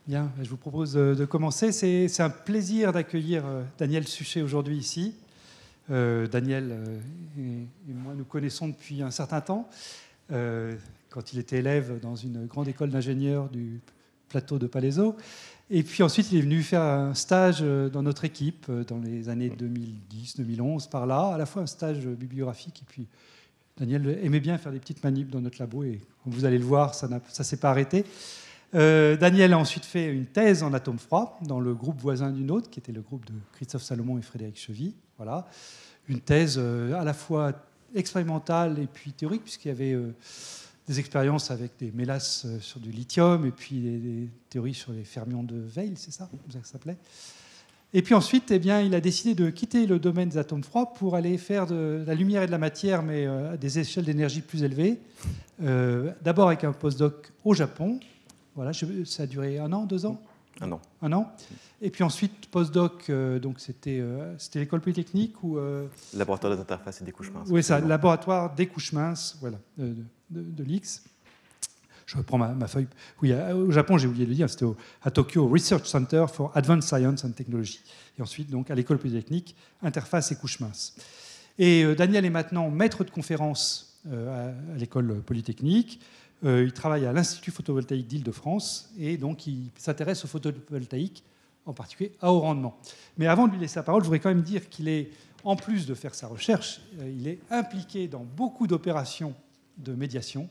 Bien, je vous propose de commencer. C'est un plaisir d'accueillir Daniel Suchet aujourd'hui ici. Daniel et moi nous connaissons depuis un certain temps, quand il était élève dans une grande école d'ingénieurs du plateau de Palaiseau. Et puis ensuite, il est venu faire un stage dans notre équipe dans les années 2010-2011, par là, à la fois un stage bibliographique. Et puis Daniel aimait bien faire des petites manips dans notre labo, et comme vous allez le voir, ça ne s'est pas arrêté. Daniel a ensuite fait une thèse en atomes froids dans le groupe voisin du nôtre, qui était le groupe de Christophe Salomon et Frédéric Chevy. Voilà. Une thèse à la fois expérimentale et puis théorique, puisqu'il y avait des expériences avec des mélasses sur du lithium et puis des théories sur les fermions de Weil, c'est ça, comme ça s'appelait. Et puis ensuite, eh bien, il a décidé de quitter le domaine des atomes froids pour aller faire de la lumière et de la matière, mais à des échelles d'énergie plus élevées. D'abord avec un postdoc au Japon. Voilà, ça a duré 1 an, 2 ans. 1 an. 1 an. Et puis ensuite, postdoc, donc c'était l'école polytechnique ou... Laboratoire des interfaces et des couches minces. Oui, ça, laboratoire des couches minces, voilà, de l'IX. Je reprends ma feuille. Oui, au Japon, j'ai oublié de le dire, c'était à Tokyo, Research Center for Advanced Science and Technology. Et ensuite, donc, à l'école polytechnique, interface et couches minces. Et Daniel est maintenant maître de conférence à l'école polytechnique. Il travaille à l'Institut photovoltaïque d'Île-de-France et donc il s'intéresse au photovoltaïque, en particulier à haut rendement. Mais avant de lui laisser la parole, je voudrais quand même dire qu'il est, en plus de faire sa recherche, il est impliqué dans beaucoup d'opérations de médiation.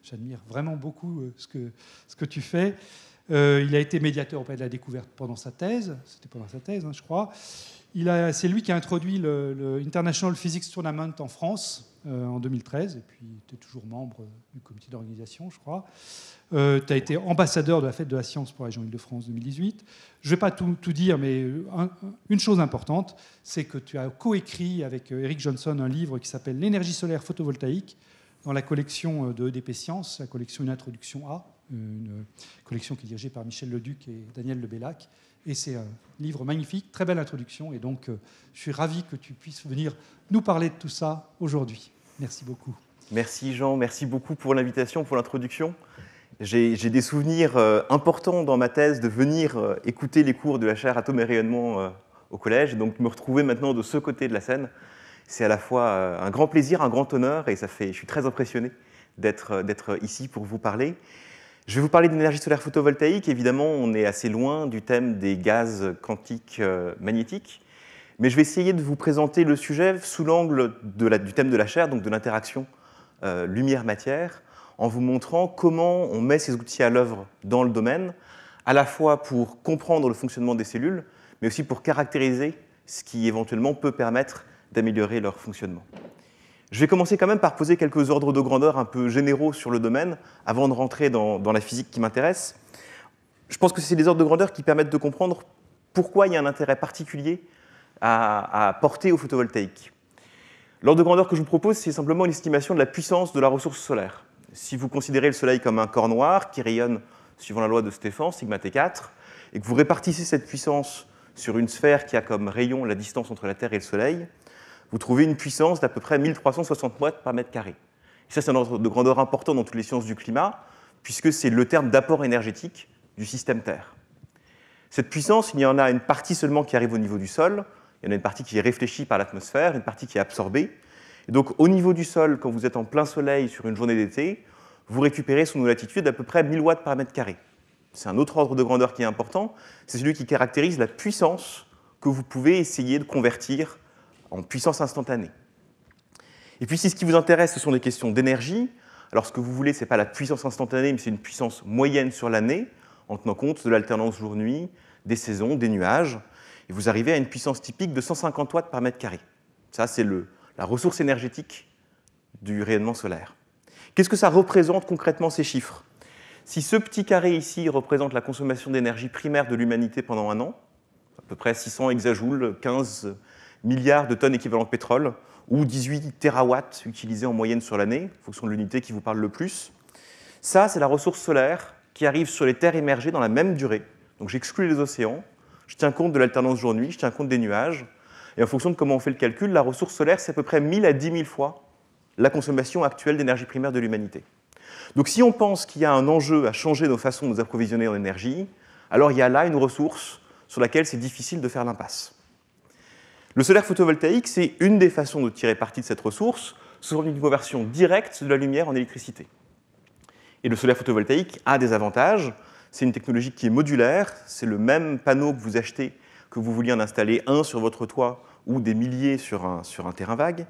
J'admire vraiment beaucoup ce que tu fais. Il a été médiateur au Palais de la Découverte pendant sa thèse, c'était pendant sa thèse, hein, je crois. C'est lui qui a introduit le International Physics Tournament en France en 2013, et puis tu es toujours membre du comité d'organisation, je crois. Tu as été ambassadeur de la Fête de la Science pour la région Île-de-France 2018. Je ne vais pas tout dire, mais une chose importante, c'est que tu as coécrit avec Eric Johnson un livre qui s'appelle « L'énergie solaire photovoltaïque » dans la collection de EDP Sciences, la collection Une Introduction A, une collection qui est dirigée par Michel Leduc et Daniel Lebellac. Et c'est un livre magnifique, très belle introduction. Et donc, je suis ravi que tu puisses venir nous parler de tout ça aujourd'hui. Merci beaucoup. Merci Jean, merci beaucoup pour l'invitation, pour l'introduction. J'ai des souvenirs importants dans ma thèse de venir écouter les cours de la chaire Atomes et Rayonnement au collège. Donc, me retrouver maintenant de ce côté de la scène, c'est à la fois un grand plaisir, un grand honneur. Et je suis très impressionné d'être ici pour vous parler. Je vais vous parler d'énergie solaire photovoltaïque. Évidemment, on est assez loin du thème des gaz quantiques magnétiques. Mais je vais essayer de vous présenter le sujet sous l'angle du thème de la chaire, donc de l'interaction lumière-matière, en vous montrant comment on met ces outils à l'œuvre dans le domaine, à la fois pour comprendre le fonctionnement des cellules, mais aussi pour caractériser ce qui éventuellement peut permettre d'améliorer leur fonctionnement. Je vais commencer quand même par poser quelques ordres de grandeur un peu généraux sur le domaine, avant de rentrer dans la physique qui m'intéresse. Je pense que c'est des ordres de grandeur qui permettent de comprendre pourquoi il y a un intérêt particulier à porter au photovoltaïque. L'ordre de grandeur que je vous propose, c'est simplement une estimation de la puissance de la ressource solaire. Si vous considérez le Soleil comme un corps noir qui rayonne suivant la loi de Stéphan, sigma T4, et que vous répartissez cette puissance sur une sphère qui a comme rayon la distance entre la Terre et le Soleil, vous trouvez une puissance d'à peu près 1360 watts par mètre carré. Et ça, c'est un ordre de grandeur important dans toutes les sciences du climat, puisque c'est le terme d'apport énergétique du système Terre. Cette puissance, il y en a une partie seulement qui arrive au niveau du sol, il y en a une partie qui est réfléchie par l'atmosphère, une partie qui est absorbée. Et donc, au niveau du sol, quand vous êtes en plein soleil sur une journée d'été, vous récupérez sous nos latitudes à peu près 1000 watts par mètre carré. C'est un autre ordre de grandeur qui est important, c'est celui qui caractérise la puissance que vous pouvez essayer de convertir en puissance instantanée. Et puis, si ce qui vous intéresse, ce sont des questions d'énergie, alors ce que vous voulez, ce n'est pas la puissance instantanée, mais c'est une puissance moyenne sur l'année, en tenant compte de l'alternance jour-nuit, des saisons, des nuages, et vous arrivez à une puissance typique de 150 watts par mètre carré. Ça, c'est la ressource énergétique du rayonnement solaire. Qu'est-ce que ça représente concrètement, ces chiffres? Si ce petit carré ici représente la consommation d'énergie primaire de l'humanité pendant un an, à peu près 600 hexajoules, 15 milliards de tonnes équivalent de pétrole, ou 18 terawatts utilisés en moyenne sur l'année, en fonction de l'unité qui vous parle le plus, ça, c'est la ressource solaire qui arrive sur les terres émergées dans la même durée. Donc j'exclus les océans, je tiens compte de l'alternance jour-nuit, je tiens compte des nuages, et en fonction de comment on fait le calcul, la ressource solaire, c'est à peu près 1000 à 10 000 fois la consommation actuelle d'énergie primaire de l'humanité. Donc si on pense qu'il y a un enjeu à changer nos façons de nous approvisionner en énergie, alors il y a là une ressource sur laquelle c'est difficile de faire l'impasse. Le solaire photovoltaïque, c'est une des façons de tirer parti de cette ressource sous une conversion directe de la lumière en électricité. Et le solaire photovoltaïque a des avantages. C'est une technologie qui est modulaire. C'est le même panneau que vous achetez, que vous vouliez en installer un sur votre toit ou des milliers sur un terrain vague.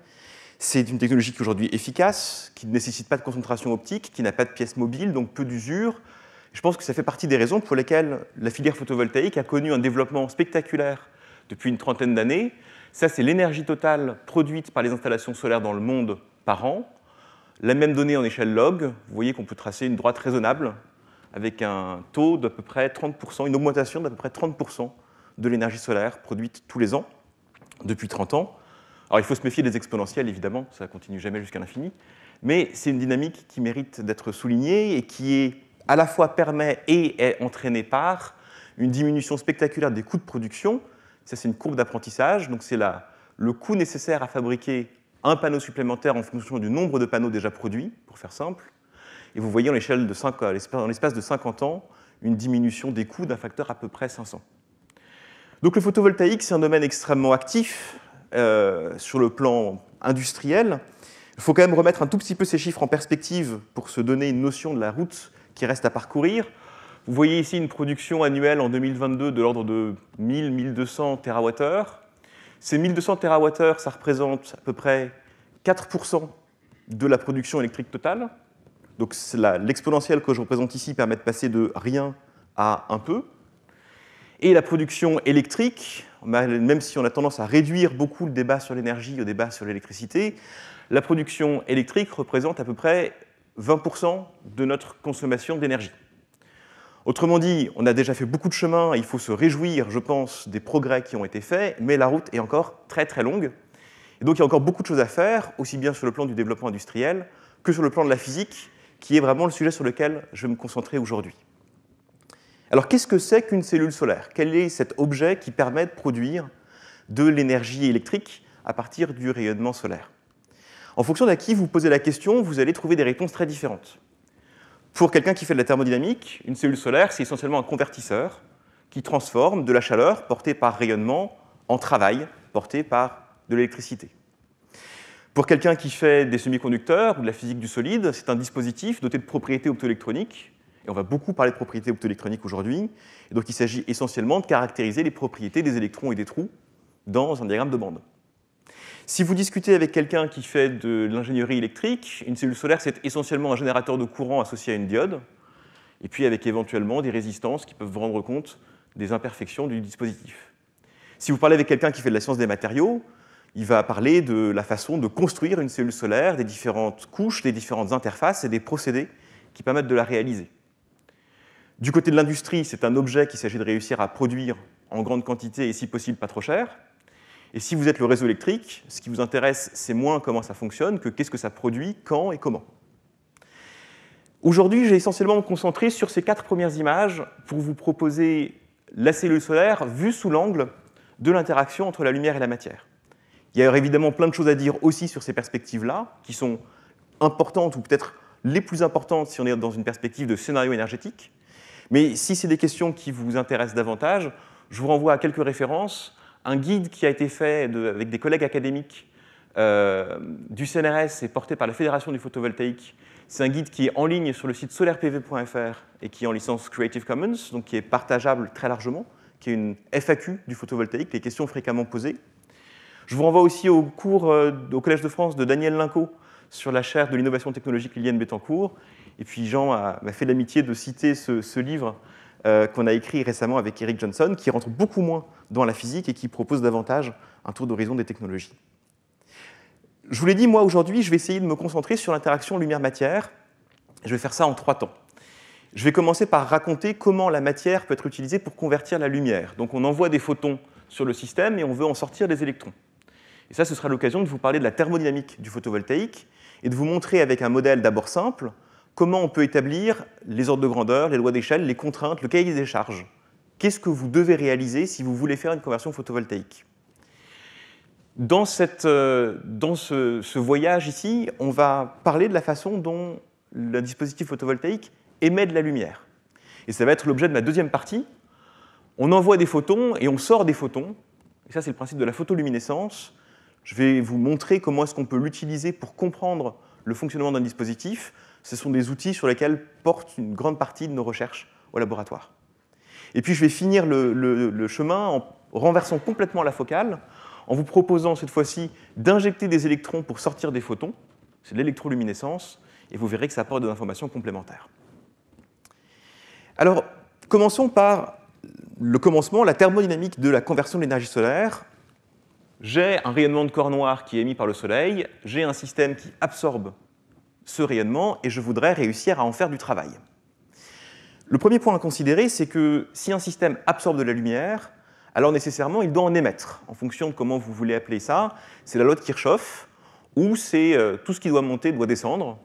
C'est une technologie qui est aujourd'hui efficace, qui ne nécessite pas de concentration optique, qui n'a pas de pièces mobiles, donc peu d'usure. Je pense que ça fait partie des raisons pour lesquelles la filière photovoltaïque a connu un développement spectaculaire depuis une trentaine d'années. Ça, c'est l'énergie totale produite par les installations solaires dans le monde par an. La même donnée en échelle log, vous voyez qu'on peut tracer une droite raisonnable avec un taux d'à peu près 30%, une augmentation d'à peu près 30% de l'énergie solaire produite tous les ans, depuis 30 ans. Alors il faut se méfier des exponentielles, évidemment, ça ne continue jamais jusqu'à l'infini, mais c'est une dynamique qui mérite d'être soulignée et qui est, à la fois permet et est entraînée par une diminution spectaculaire des coûts de production. Ça, c'est une courbe d'apprentissage, donc c'est le coût nécessaire à fabriquer un panneau supplémentaire en fonction du nombre de panneaux déjà produits, pour faire simple. Et vous voyez en l'espace de 50 ans, une diminution des coûts d'un facteur à peu près 500. Donc le photovoltaïque, c'est un domaine extrêmement actif sur le plan industriel. Il faut quand même remettre un tout petit peu ces chiffres en perspective pour se donner une notion de la route qui reste à parcourir. Vous voyez ici une production annuelle en 2022 de l'ordre de 1000-1200 TWh. Ces 1200 TWh, ça représente à peu près 4% de la production électrique totale. Donc l'exponentielle que je représente ici permet de passer de rien à un peu. Et la production électrique, même si on a tendance à réduire beaucoup le débat sur l'énergie au débat sur l'électricité, la production électrique représente à peu près 20% de notre consommation d'énergie. Autrement dit, on a déjà fait beaucoup de chemin, il faut se réjouir, je pense, des progrès qui ont été faits, mais la route est encore très très longue. Et donc il y a encore beaucoup de choses à faire, aussi bien sur le plan du développement industriel que sur le plan de la physique, qui est vraiment le sujet sur lequel je vais me concentrer aujourd'hui. Alors qu'est-ce que c'est qu'une cellule solaire? Quel est cet objet qui permet de produire de l'énergie électrique à partir du rayonnement solaire? En fonction d'à qui vous posez la question, vous allez trouver des réponses très différentes. Pour quelqu'un qui fait de la thermodynamique, une cellule solaire, c'est essentiellement un convertisseur qui transforme de la chaleur portée par rayonnement en travail porté par de l'électricité. Pour quelqu'un qui fait des semi-conducteurs ou de la physique du solide, c'est un dispositif doté de propriétés optoélectroniques, et on va beaucoup parler de propriétés optoélectroniques aujourd'hui, et donc il s'agit essentiellement de caractériser les propriétés des électrons et des trous dans un diagramme de bande. Si vous discutez avec quelqu'un qui fait de l'ingénierie électrique, une cellule solaire, c'est essentiellement un générateur de courant associé à une diode, et puis avec éventuellement des résistances qui peuvent vous rendre compte des imperfections du dispositif. Si vous parlez avec quelqu'un qui fait de la science des matériaux, il va parler de la façon de construire une cellule solaire, des différentes couches, des différentes interfaces et des procédés qui permettent de la réaliser. Du côté de l'industrie, c'est un objet qu'il s'agit de réussir à produire en grande quantité et si possible pas trop cher. Et si vous êtes le réseau électrique, ce qui vous intéresse, c'est moins comment ça fonctionne que qu'est-ce que ça produit, quand et comment. Aujourd'hui, j'ai essentiellement me concentrer sur ces 4 premières images pour vous proposer la cellule solaire vue sous l'angle de l'interaction entre la lumière et la matière. Il y a évidemment plein de choses à dire aussi sur ces perspectives-là, qui sont importantes ou peut-être les plus importantes si on est dans une perspective de scénario énergétique. Mais si c'est des questions qui vous intéressent davantage, je vous renvoie à quelques références. Un guide qui a été fait avec des collègues académiques du CNRS et porté par la Fédération du photovoltaïque. C'est un guide qui est en ligne sur le site solarpv.fr et qui est en licence Creative Commons, donc qui est partageable très largement, qui est une FAQ du photovoltaïque, les questions fréquemment posées. Je vous renvoie aussi au cours au Collège de France de Daniel Linco sur la chaire de l'innovation technologique Liliane Bettencourt. Et puis Jean m'a fait l'amitié de citer ce livre qu'on a écrit récemment avec Eric Johnson, qui rentre beaucoup moins dans la physique et qui propose davantage un tour d'horizon des technologies. Je vous l'ai dit, moi, aujourd'hui, je vais essayer de me concentrer sur l'interaction lumière-matière. Je vais faire ça en 3 temps. Je vais commencer par raconter comment la matière peut être utilisée pour convertir la lumière. Donc on envoie des photons sur le système et on veut en sortir des électrons. Et ça, ce sera l'occasion de vous parler de la thermodynamique du photovoltaïque et de vous montrer avec un modèle d'abord simple comment on peut établir les ordres de grandeur, les lois d'échelle, les contraintes, le cahier des charges. Qu'est-ce que vous devez réaliser si vous voulez faire une conversion photovoltaïque? Dans ce voyage ici, on va parler de la façon dont le dispositif photovoltaïque émet de la lumière. Et ça va être l'objet de ma deuxième partie, On envoie des photons et on sort des photons. Et ça, c'est le principe de la photoluminescence. Je vais vous montrer comment est-ce qu'on peut l'utiliser pour comprendre le fonctionnement d'un dispositif. Ce sont des outils sur lesquels porte une grande partie de nos recherches au laboratoire. Et puis, je vais finir le chemin en renversant complètement la focale, en vous proposant cette fois-ci d'injecter des électrons pour sortir des photons. C'est de l'électroluminescence, et vous verrez que ça apporte des informations complémentaires. Alors, commençons par le commencement, la thermodynamique de la conversion de l'énergie solaire. J'ai un rayonnement de corps noir qui est émis par le Soleil, j'ai un système qui absorbe ce rayonnement, et je voudrais réussir à en faire du travail. Le premier point à considérer, c'est que si un système absorbe de la lumière, alors nécessairement, il doit en émettre, en fonction de comment vous voulez appeler ça. C'est la loi de Kirchhoff, où c'est tout ce qui doit monter doit descendre.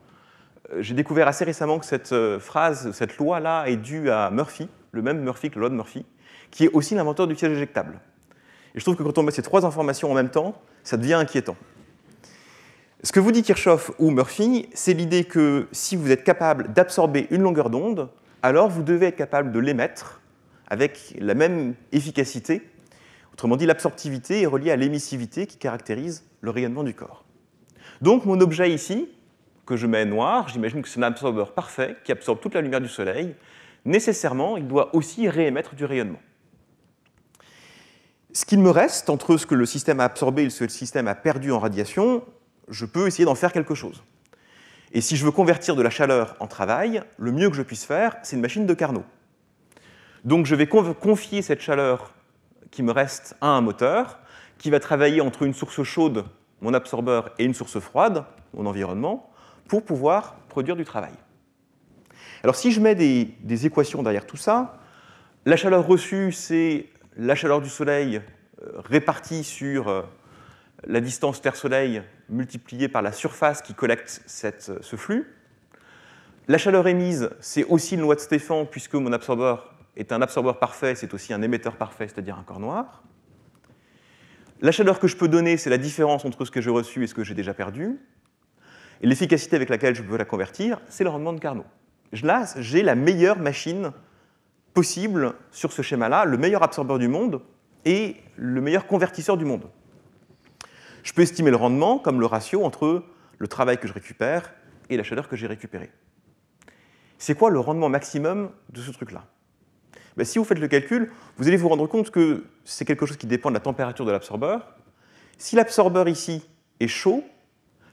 J'ai découvert assez récemment que cette phrase, cette loi-là, est due à Murphy, le même Murphy que la loi de Murphy, qui est aussi l'inventeur du piège éjectable. Et je trouve que quand on met ces trois informations en même temps, ça devient inquiétant. Ce que vous dit Kirchhoff ou Murphy, c'est l'idée que si vous êtes capable d'absorber une longueur d'onde, alors vous devez être capable de l'émettre avec la même efficacité. Autrement dit, l'absorptivité est reliée à l'émissivité qui caractérise le rayonnement du corps. Donc mon objet ici, que je mets noir, j'imagine que c'est un absorbeur parfait qui absorbe toute la lumière du Soleil. Nécessairement, il doit aussi réémettre du rayonnement. Ce qu'il me reste entre ce que le système a absorbé et ce que le système a perdu en radiation, je peux essayer d'en faire quelque chose. Et si je veux convertir de la chaleur en travail, le mieux que je puisse faire, c'est une machine de Carnot. Donc je vais confier cette chaleur qui me reste à un moteur, qui va travailler entre une source chaude, mon absorbeur, et une source froide, mon environnement, pour pouvoir produire du travail. Alors si je mets des équations derrière tout ça, la chaleur reçue, c'est la chaleur du Soleil répartie sur la distance Terre-Soleil multipliée par la surface qui collecte ce flux. La chaleur émise, c'est aussi une loi de Stéphan, puisque mon absorbeur est un absorbeur parfait, c'est aussi un émetteur parfait, c'est-à-dire un corps noir. La chaleur que je peux donner, c'est la différence entre ce que j'ai reçu et ce que j'ai déjà perdu. Et l'efficacité avec laquelle je peux la convertir, c'est le rendement de Carnot. Là, j'ai la meilleure machine possible sur ce schéma-là, le meilleur absorbeur du monde et le meilleur convertisseur du monde. Je peux estimer le rendement comme le ratio entre le travail que je récupère et la chaleur que j'ai récupérée. C'est quoi le rendement maximum de ce truc-là ? Ben, si vous faites le calcul, vous allez vous rendre compte que c'est quelque chose qui dépend de la température de l'absorbeur. Si l'absorbeur ici est chaud,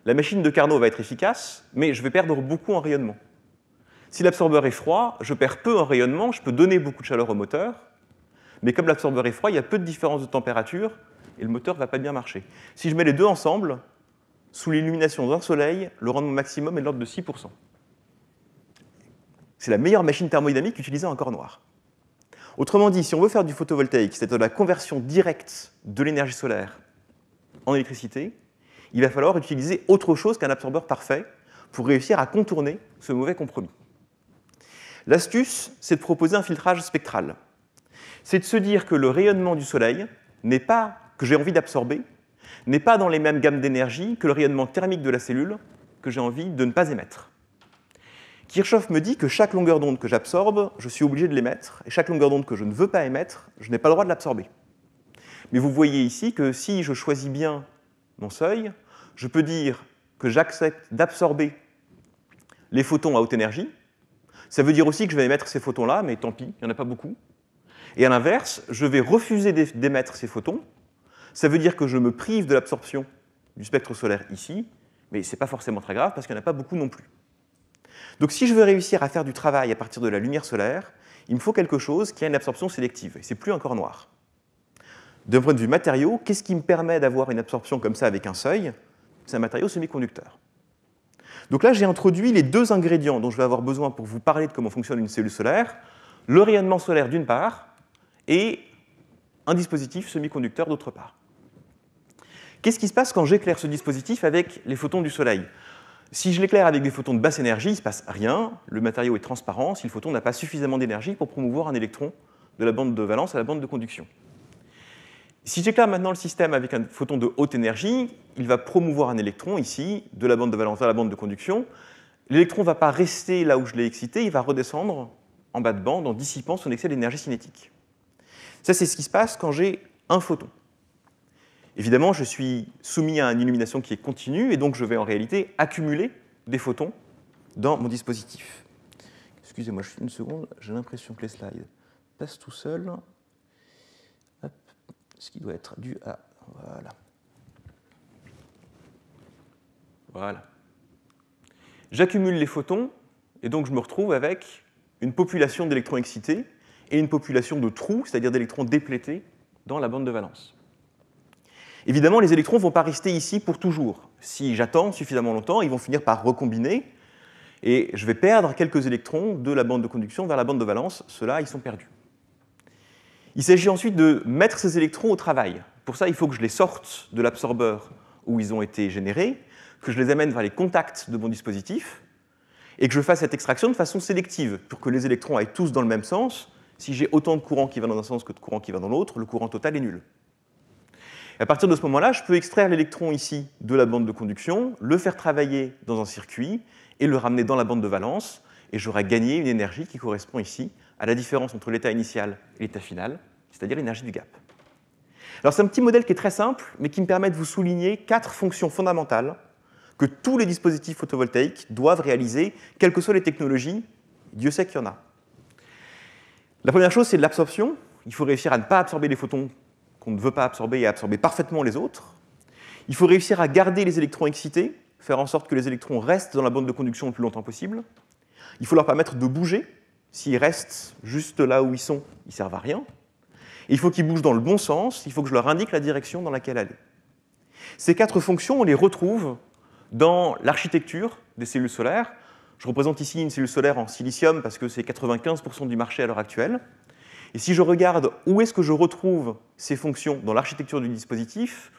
la machine de Carnot va être efficace, mais je vais perdre beaucoup en rayonnement. Si l'absorbeur est froid, je perds peu en rayonnement, je peux donner beaucoup de chaleur au moteur, mais comme l'absorbeur est froid, il y a peu de différence de température, et le moteur ne va pas bien marcher. Si je mets les deux ensemble, sous l'illumination d'un soleil, le rendement maximum est de l'ordre de 6%. C'est la meilleure machine thermodynamique utilisée en corps noir. Autrement dit, si on veut faire du photovoltaïque, c'est-à-dire de la conversion directe de l'énergie solaire en électricité, il va falloir utiliser autre chose qu'un absorbeur parfait pour réussir à contourner ce mauvais compromis. L'astuce, c'est de proposer un filtrage spectral. C'est de se dire que le rayonnement du Soleil que j'ai envie d'absorber n'est pas dans les mêmes gammes d'énergie que le rayonnement thermique de la cellule que j'ai envie de ne pas émettre. Kirchhoff me dit que chaque longueur d'onde que j'absorbe, je suis obligé de l'émettre, et chaque longueur d'onde que je ne veux pas émettre, je n'ai pas le droit de l'absorber. Mais vous voyez ici que si je choisis bien mon seuil, je peux dire que j'accepte d'absorber les photons à haute énergie. Ça veut dire aussi que je vais émettre ces photons-là, mais tant pis, il n'y en a pas beaucoup. Et à l'inverse, je vais refuser d'émettre ces photons. Ça veut dire que je me prive de l'absorption du spectre solaire ici, mais ce n'est pas forcément très grave parce qu'il n'y en a pas beaucoup non plus. Donc si je veux réussir à faire du travail à partir de la lumière solaire, il me faut quelque chose qui a une absorption sélective, et ce n'est plus un corps noir. D'un point de vue matériau, qu'est-ce qui me permet d'avoir une absorption comme ça avec un seuil ? C'est un matériau semi-conducteur. Donc là, j'ai introduit les deux ingrédients dont je vais avoir besoin pour vous parler de comment fonctionne une cellule solaire, le rayonnement solaire d'une part, et un dispositif semi-conducteur d'autre part. Qu'est-ce qui se passe quand j'éclaire ce dispositif avec les photons du Soleil ? Si je l'éclaire avec des photons de basse énergie, il ne se passe rien, le matériau est transparent, si le photon n'a pas suffisamment d'énergie pour promouvoir un électron de la bande de valence à la bande de conduction. Si j'éclaire maintenant le système avec un photon de haute énergie, il va promouvoir un électron ici, de la bande de valence vers la bande de conduction. L'électron ne va pas rester là où je l'ai excité, il va redescendre en bas de bande en dissipant son excès d'énergie cinétique. Ça, c'est ce qui se passe quand j'ai un photon. Évidemment, je suis soumis à une illumination qui est continue, et donc je vais en réalité accumuler des photons dans mon dispositif. Excusez-moi, juste une seconde, j'ai l'impression que les slides passent tout seuls. Hop, ce qui doit être dû à... Voilà. Voilà. J'accumule les photons, et donc je me retrouve avec une population d'électrons excités et une population de trous, c'est-à-dire d'électrons déplétés, dans la bande de valence. Évidemment, les électrons ne vont pas rester ici pour toujours. Si j'attends suffisamment longtemps, ils vont finir par recombiner, et je vais perdre quelques électrons de la bande de conduction vers la bande de valence. Ceux-là, ils sont perdus. Il s'agit ensuite de mettre ces électrons au travail. Pour ça, il faut que je les sorte de l'absorbeur où ils ont été générés, que je les amène vers les contacts de mon dispositif, et que je fasse cette extraction de façon sélective, pour que les électrons aillent tous dans le même sens. Si j'ai autant de courant qui va dans un sens que de courant qui va dans l'autre, le courant total est nul. Et à partir de ce moment-là, je peux extraire l'électron ici de la bande de conduction, le faire travailler dans un circuit, et le ramener dans la bande de valence, et j'aurai gagné une énergie qui correspond ici à la différence entre l'état initial et l'état final, c'est-à-dire l'énergie du gap. Alors c'est un petit modèle qui est très simple, mais qui me permet de vous souligner 4 fonctions fondamentales que tous les dispositifs photovoltaïques doivent réaliser, quelles que soient les technologies. Dieu sait qu'il y en a. La première chose, c'est de l'absorption. Il faut réussir à ne pas absorber les photons qu'on ne veut pas absorber et à absorber parfaitement les autres. Il faut réussir à garder les électrons excités, faire en sorte que les électrons restent dans la bande de conduction le plus longtemps possible. Il faut leur permettre de bouger. S'ils restent juste là où ils sont, ils ne servent à rien. Et il faut qu'ils bougent dans le bon sens. Il faut que je leur indique la direction dans laquelle aller. Ces 4 fonctions, on les retrouve dans l'architecture des cellules solaires. Je représente ici une cellule solaire en silicium parce que c'est 95% du marché à l'heure actuelle. Et si je regarde où est-ce que je retrouve ces fonctions dans l'architecture du dispositif,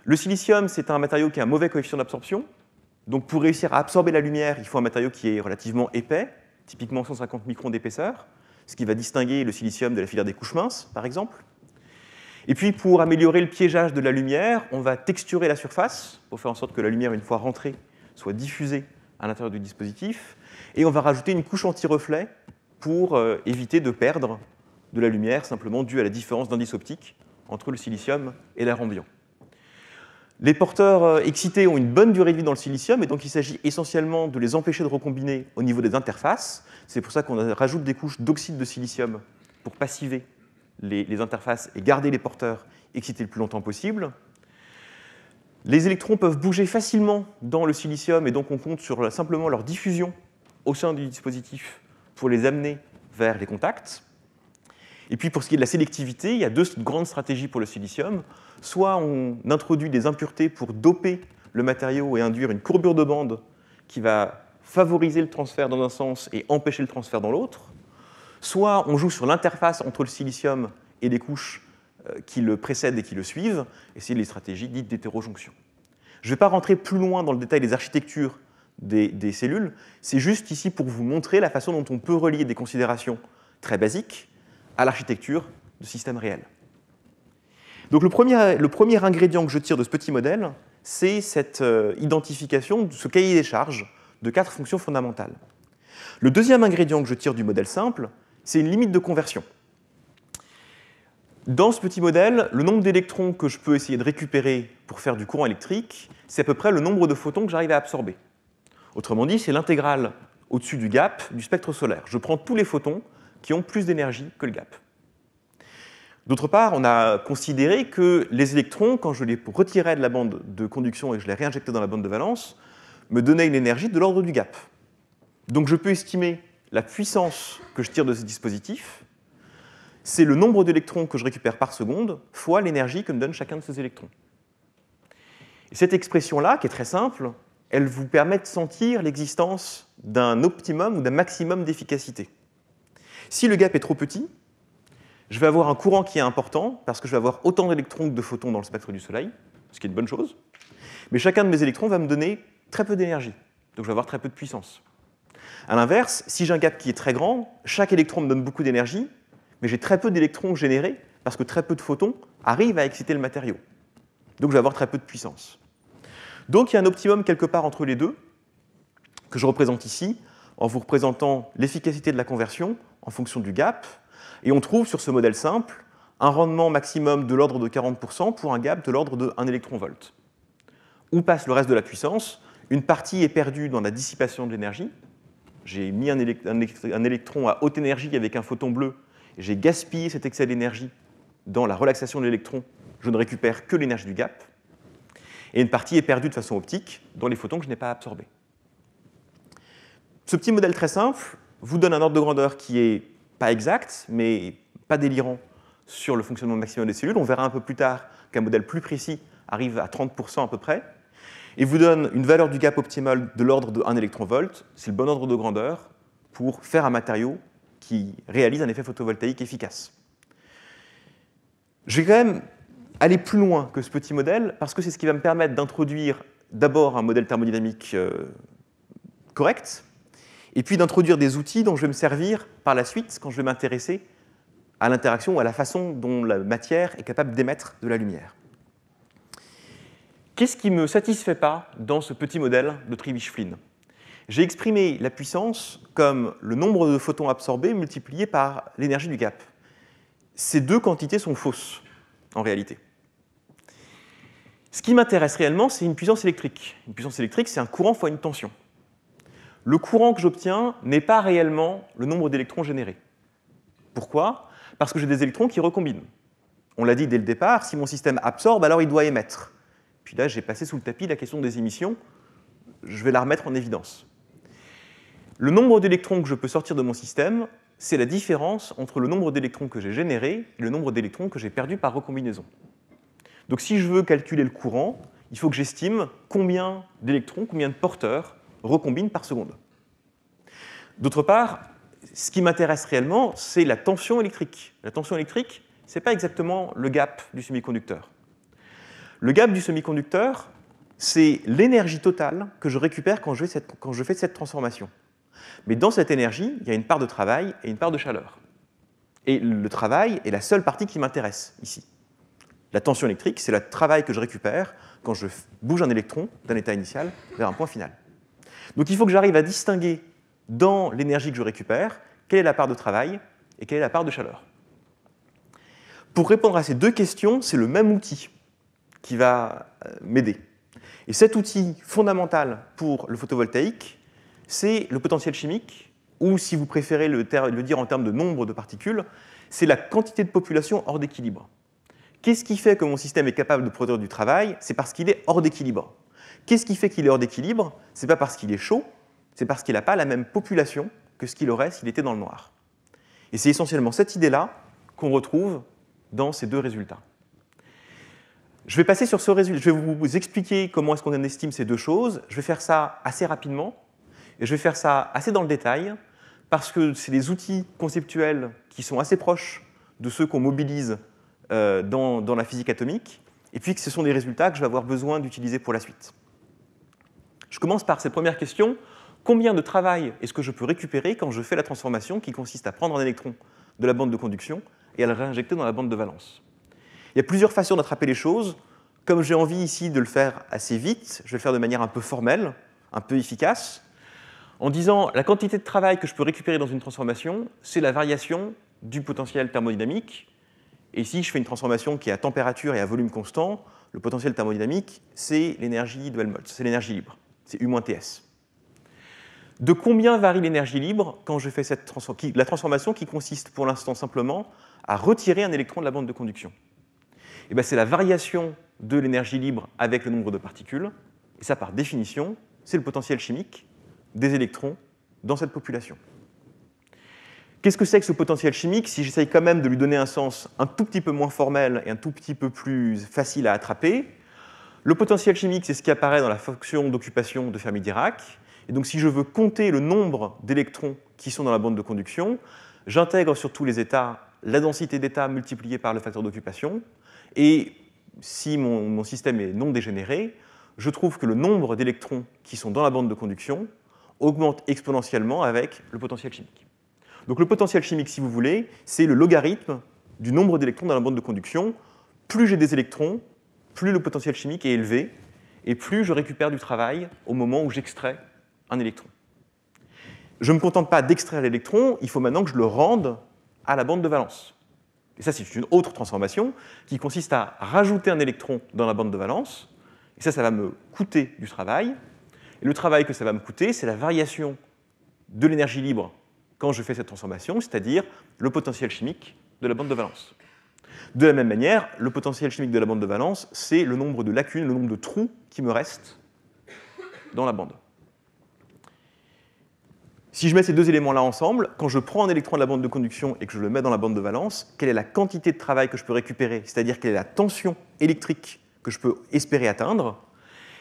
le silicium, c'est un matériau qui a un mauvais coefficient d'absorption. Donc pour réussir à absorber la lumière, il faut un matériau qui est relativement épais, typiquement 150 microns d'épaisseur, ce qui va distinguer le silicium de la filière des couches minces, par exemple. Et puis pour améliorer le piégeage de la lumière, on va texturer la surface pour faire en sorte que la lumière, une fois rentrée, soit diffusée à l'intérieur du dispositif. Et on va rajouter une couche anti-reflet pour éviter de perdre de la lumière simplement due à la différence d'indice optique entre le silicium et l'air ambiant. Les porteurs excités ont une bonne durée de vie dans le silicium, et donc il s'agit essentiellement de les empêcher de recombiner au niveau des interfaces. C'est pour ça qu'on rajoute des couches d'oxyde de silicium pour passiver les interfaces et garder les porteurs excités le plus longtemps possible. Les électrons peuvent bouger facilement dans le silicium, et donc on compte sur simplement leur diffusion au sein du dispositif pour les amener vers les contacts. Et puis pour ce qui est de la sélectivité, il y a 2 grandes stratégies pour le silicium. Soit on introduit des impuretés pour doper le matériau et induire une courbure de bande qui va favoriser le transfert dans un sens et empêcher le transfert dans l'autre. Soit on joue sur l'interface entre le silicium et les couches qui le précèdent et qui le suivent, et c'est les stratégies dites d'hétérojonction. Je ne vais pas rentrer plus loin dans le détail des architectures des cellules, c'est juste ici pour vous montrer la façon dont on peut relier des considérations très basiques à l'architecture de systèmes réels. Donc le premier ingrédient que je tire de ce petit modèle, c'est cette identification de ce cahier des charges de 4 fonctions fondamentales. Le deuxième ingrédient que je tire du modèle simple, c'est une limite de conversion. Dans ce petit modèle, le nombre d'électrons que je peux essayer de récupérer pour faire du courant électrique, c'est à peu près le nombre de photons que j'arrive à absorber. Autrement dit, c'est l'intégrale au-dessus du gap du spectre solaire. Je prends tous les photons qui ont plus d'énergie que le gap. D'autre part, on a considéré que les électrons, quand je les retirais de la bande de conduction et que je les réinjectais dans la bande de valence, me donnaient une énergie de l'ordre du gap. Donc je peux estimer la puissance que je tire de ce dispositif, c'est le nombre d'électrons que je récupère par seconde fois l'énergie que me donne chacun de ces électrons. Et cette expression-là, qui est très simple, elle vous permet de sentir l'existence d'un optimum ou d'un maximum d'efficacité. Si le gap est trop petit, je vais avoir un courant qui est important, parce que je vais avoir autant d'électrons que de photons dans le spectre du Soleil, ce qui est une bonne chose, mais chacun de mes électrons va me donner très peu d'énergie, donc je vais avoir très peu de puissance. A l'inverse, si j'ai un gap qui est très grand, chaque électron me donne beaucoup d'énergie, mais j'ai très peu d'électrons générés, parce que très peu de photons arrivent à exciter le matériau. Donc je vais avoir très peu de puissance. Donc il y a un optimum quelque part entre les deux, que je représente ici, en vous représentant l'efficacité de la conversion en fonction du gap, et on trouve sur ce modèle simple un rendement maximum de l'ordre de 40% pour un gap de l'ordre de 1 électron-volt. Où passe le reste de la puissance? Une partie est perdue dans la dissipation de l'énergie. J'ai mis un électron à haute énergie avec un photon bleu, j'ai gaspillé cet excès d'énergie dans la relaxation de l'électron, je ne récupère que l'énergie du gap. Et une partie est perdue de façon optique dans les photons que je n'ai pas absorbés. Ce petit modèle très simple vous donne un ordre de grandeur qui n'est pas exact, mais pas délirant sur le fonctionnement maximum des cellules. On verra un peu plus tard qu'un modèle plus précis arrive à 30% à peu près, et vous donne une valeur du gap optimal de l'ordre de 1 électron-volt. C'est le bon ordre de grandeur pour faire un matériau qui réalise un effet photovoltaïque efficace. Je vais quand même aller plus loin que ce petit modèle, parce que c'est ce qui va me permettre d'introduire d'abord un modèle thermodynamique correct, et puis d'introduire des outils dont je vais me servir par la suite quand je vais m'intéresser à l'interaction ou à la façon dont la matière est capable d'émettre de la lumière. Qu'est-ce qui ne me satisfait pas dans ce petit modèle de Trivich-Flynn? J'ai exprimé la puissance comme le nombre de photons absorbés multiplié par l'énergie du gap. Ces deux quantités sont fausses, en réalité. Ce qui m'intéresse réellement, c'est une puissance électrique. Une puissance électrique, c'est un courant fois une tension. Le courant que j'obtiens n'est pas réellement le nombre d'électrons générés. Pourquoi? Parce que j'ai des électrons qui recombinent. On l'a dit dès le départ, si mon système absorbe, alors il doit émettre. Puis là, j'ai passé sous le tapis la question des émissions. Je vais la remettre en évidence. Le nombre d'électrons que je peux sortir de mon système, c'est la différence entre le nombre d'électrons que j'ai générés et le nombre d'électrons que j'ai perdus par recombinaison. Donc si je veux calculer le courant, il faut que j'estime combien d'électrons, combien de porteurs recombinent par seconde. D'autre part, ce qui m'intéresse réellement, c'est la tension électrique. La tension électrique, ce n'est pas exactement le gap du semi-conducteur. Le gap du semi-conducteur, c'est l'énergie totale que je récupère quand je fais cette transformation. Mais dans cette énergie, il y a une part de travail et une part de chaleur. Et le travail est la seule partie qui m'intéresse ici. La tension électrique, c'est le travail que je récupère quand je bouge un électron d'un état initial vers un point final. Donc il faut que j'arrive à distinguer dans l'énergie que je récupère quelle est la part de travail et quelle est la part de chaleur. Pour répondre à ces deux questions, c'est le même outil qui va m'aider. Et cet outil fondamental pour le photovoltaïque, c'est le potentiel chimique, ou si vous préférez le dire en termes de nombre de particules, c'est la quantité de population hors d'équilibre. Qu'est-ce qui fait que mon système est capable de produire du travail? C'est parce qu'il est hors d'équilibre. Qu'est-ce qui fait qu'il est hors d'équilibre? Ce n'est pas parce qu'il est chaud, c'est parce qu'il n'a pas la même population que ce qu'il aurait s'il était dans le noir. Et c'est essentiellement cette idée-là qu'on retrouve dans ces deux résultats. Je vais passer sur ce résultat. Je vais vous expliquer comment est-ce qu'on estime ces deux choses. Je vais faire ça assez rapidement, et je vais faire ça assez dans le détail, parce que c'est des outils conceptuels qui sont assez proches de ceux qu'on mobilise dans la physique atomique, et puis que ce sont des résultats que je vais avoir besoin d'utiliser pour la suite. Je commence par cette première question. Combien de travail est-ce que je peux récupérer quand je fais la transformation qui consiste à prendre un électron de la bande de conduction et à le réinjecter dans la bande de valence? Il y a plusieurs façons d'attraper les choses. Comme j'ai envie ici de le faire assez vite, je vais le faire de manière un peu formelle, un peu efficace, en disant la quantité de travail que je peux récupérer dans une transformation, c'est la variation du potentiel thermodynamique. Et ici, je fais une transformation qui est à température et à volume constant. Le potentiel thermodynamique, c'est l'énergie de Helmholtz, c'est l'énergie libre, c'est U-TS. De combien varie l'énergie libre quand je fais la transformation qui consiste pour l'instant simplement à retirer un électron de la bande de conduction? Eh bien, c'est la variation de l'énergie libre avec le nombre de particules. Et ça, par définition, c'est le potentiel chimique des électrons dans cette population. Qu'est-ce que c'est que ce potentiel chimique? Si j'essaye quand même de lui donner un sens un tout petit peu moins formel et un tout petit peu plus facile à attraper, le potentiel chimique, c'est ce qui apparaît dans la fonction d'occupation de Fermi-Dirac. Et donc, si je veux compter le nombre d'électrons qui sont dans la bande de conduction, j'intègre sur tous les états la densité d'états multipliée par le facteur d'occupation. Et si mon système est non dégénéré, je trouve que le nombre d'électrons qui sont dans la bande de conduction augmente exponentiellement avec le potentiel chimique. Donc le potentiel chimique, si vous voulez, c'est le logarithme du nombre d'électrons dans la bande de conduction. Plus j'ai des électrons, plus le potentiel chimique est élevé, et plus je récupère du travail au moment où j'extrais un électron. Je ne me contente pas d'extraire l'électron, il faut maintenant que je le rende à la bande de valence. Et ça, c'est une autre transformation qui consiste à rajouter un électron dans la bande de valence. Et ça va me coûter du travail. Et le travail que ça va me coûter, c'est la variation de l'énergie libre quand je fais cette transformation, c'est-à-dire le potentiel chimique de la bande de valence. De la même manière, le potentiel chimique de la bande de valence, c'est le nombre de lacunes, le nombre de trous qui me restent dans la bande. Si je mets ces deux éléments-là ensemble, quand je prends un électron de la bande de conduction et que je le mets dans la bande de valence, quelle est la quantité de travail que je peux récupérer, c'est-à-dire quelle est la tension électrique que je peux espérer atteindre?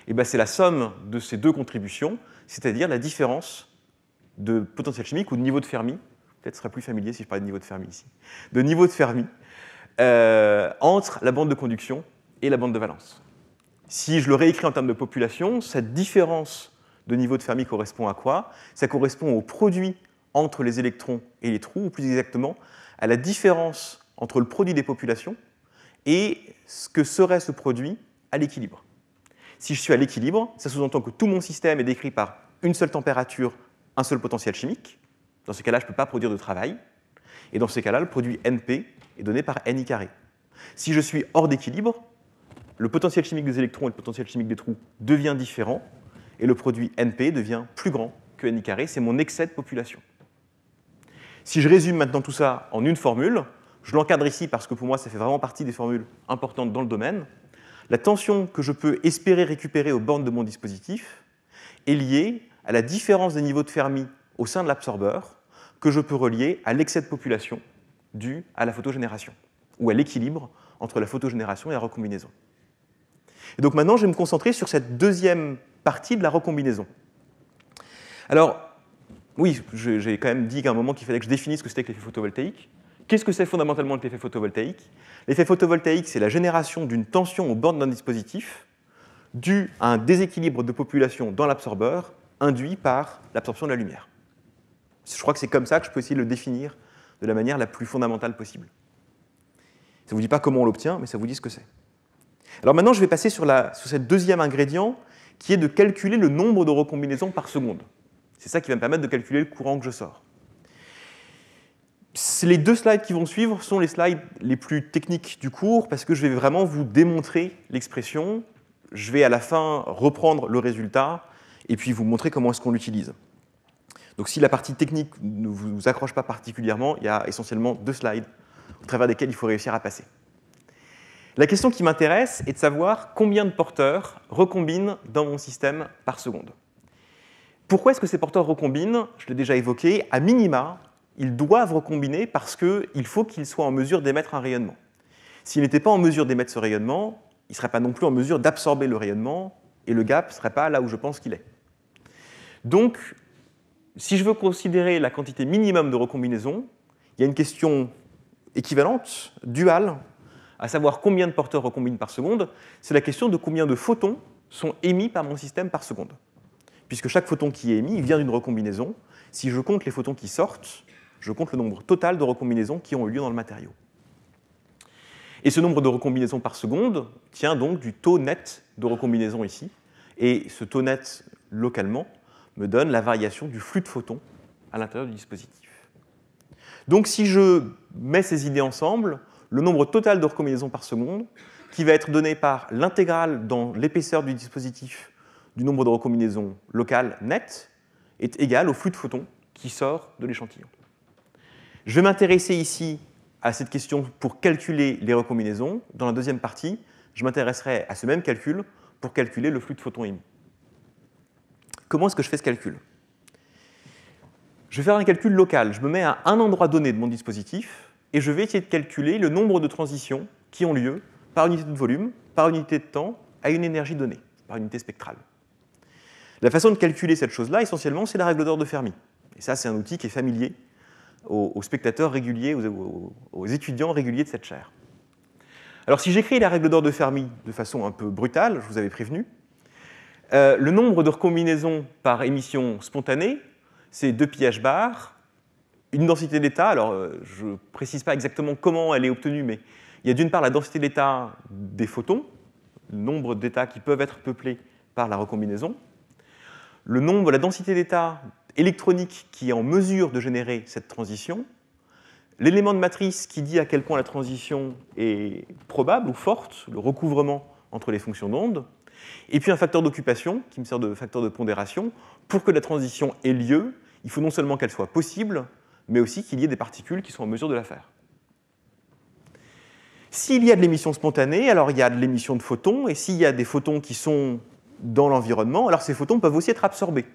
Et bien, c'est la somme de ces deux contributions, c'est-à-dire la différence de potentiel chimique ou de niveau de Fermi, peut-être ce serait plus familier si je parlais de niveau de Fermi ici, de niveau de Fermi entre la bande de conduction et la bande de valence. Si je le réécris en termes de population, cette différence de niveau de Fermi correspond à quoi? Ça correspond au produit entre les électrons et les trous, ou plus exactement, à la différence entre le produit des populations et ce que serait ce produit à l'équilibre. Si je suis à l'équilibre, ça sous-entend que tout mon système est décrit par une seule température, un seul potentiel chimique. Dans ce cas-là, je ne peux pas produire de travail. Et dans ces cas-là, le produit NP est donné par NI carré. Si je suis hors d'équilibre, le potentiel chimique des électrons et le potentiel chimique des trous devient différent, et le produit NP devient plus grand que NI carré, c'est mon excès de population. Si je résume maintenant tout ça en une formule, je l'encadre ici parce que pour moi, ça fait vraiment partie des formules importantes dans le domaine. La tension que je peux espérer récupérer aux bornes de mon dispositif est liée à la différence des niveaux de Fermi au sein de l'absorbeur que je peux relier à l'excès de population dû à la photogénération, ou à l'équilibre entre la photogénération et la recombinaison. Et donc maintenant, je vais me concentrer sur cette deuxième partie de la recombinaison. Alors, oui, j'ai quand même dit qu'à un moment qu'il fallait que je définisse ce que c'était que l'effet photovoltaïque. Qu'est-ce que c'est fondamentalement que l'effet photovoltaïque? L'effet photovoltaïque, c'est la génération d'une tension aux bornes d'un dispositif due à un déséquilibre de population dans l'absorbeur induit par l'absorption de la lumière. Je crois que c'est comme ça que je peux essayer de le définir de la manière la plus fondamentale possible. Ça ne vous dit pas comment on l'obtient, mais ça vous dit ce que c'est. Alors maintenant, je vais passer sur cette deuxième ingrédient, qui est de calculer le nombre de recombinaisons par seconde. C'est ça qui va me permettre de calculer le courant que je sors. Les deux slides qui vont suivre sont les slides les plus techniques du cours, parce que je vais vraiment vous démontrer l'expression. Je vais à la fin reprendre le résultat, et puis vous montrer comment est-ce qu'on l'utilise. Donc si la partie technique ne vous accroche pas particulièrement, il y a essentiellement deux slides au travers desquels il faut réussir à passer. La question qui m'intéresse est de savoir combien de porteurs recombinent dans mon système par seconde. Pourquoi est-ce que ces porteurs recombinent? Je l'ai déjà évoqué, à minima, ils doivent recombiner parce qu'il faut qu'ils soient en mesure d'émettre un rayonnement. S'ils n'étaient pas en mesure d'émettre ce rayonnement, ils ne seraient pas non plus en mesure d'absorber le rayonnement, et le gap ne serait pas là où je pense qu'il est. Donc, si je veux considérer la quantité minimum de recombinaison, il y a une question équivalente, duale, à savoir combien de porteurs recombinent par seconde, c'est la question de combien de photons sont émis par mon système par seconde. Puisque chaque photon qui est émis vient d'une recombinaison, si je compte les photons qui sortent, je compte le nombre total de recombinaisons qui ont eu lieu dans le matériau. Et ce nombre de recombinaisons par seconde tient donc du taux net de recombinaison ici, et ce taux net, localement, me donne la variation du flux de photons à l'intérieur du dispositif. Donc si je mets ces idées ensemble, le nombre total de recombinaisons par seconde, qui va être donné par l'intégrale dans l'épaisseur du dispositif du nombre de recombinaisons locales nettes, est égal au flux de photons qui sort de l'échantillon. Je vais m'intéresser ici à cette question pour calculer les recombinaisons. Dans la deuxième partie, je m'intéresserai à ce même calcul pour calculer le flux de photons émis. Comment est-ce que je fais ce calcul? Je vais faire un calcul local. Je me mets à un endroit donné de mon dispositif et je vais essayer de calculer le nombre de transitions qui ont lieu par unité de volume, par unité de temps, à une énergie donnée, par unité spectrale. La façon de calculer cette chose-là, essentiellement, c'est la règle d'or de Fermi. Et ça, c'est un outil qui est familier aux spectateurs réguliers, aux étudiants réguliers de cette chaire. Alors, si j'écris la règle d'or de Fermi de façon un peu brutale, je vous avais prévenu, le nombre de recombinaisons par émission spontanée, c'est 2πh bar, une densité d'état. Alors, je ne précise pas exactement comment elle est obtenue, mais il y a d'une part la densité d'état des photons, le nombre d'états qui peuvent être peuplés par la recombinaison, la densité d'état électronique qui est en mesure de générer cette transition, l'élément de matrice qui dit à quel point la transition est probable ou forte, le recouvrement entre les fonctions d'onde, et puis un facteur d'occupation qui me sert de facteur de pondération. Pour que la transition ait lieu, il faut non seulement qu'elle soit possible, mais aussi qu'il y ait des particules qui sont en mesure de la faire. S'il y a de l'émission spontanée, alors il y a de l'émission de photons, et s'il y a des photons qui sont dans l'environnement, alors ces photons peuvent aussi être absorbés.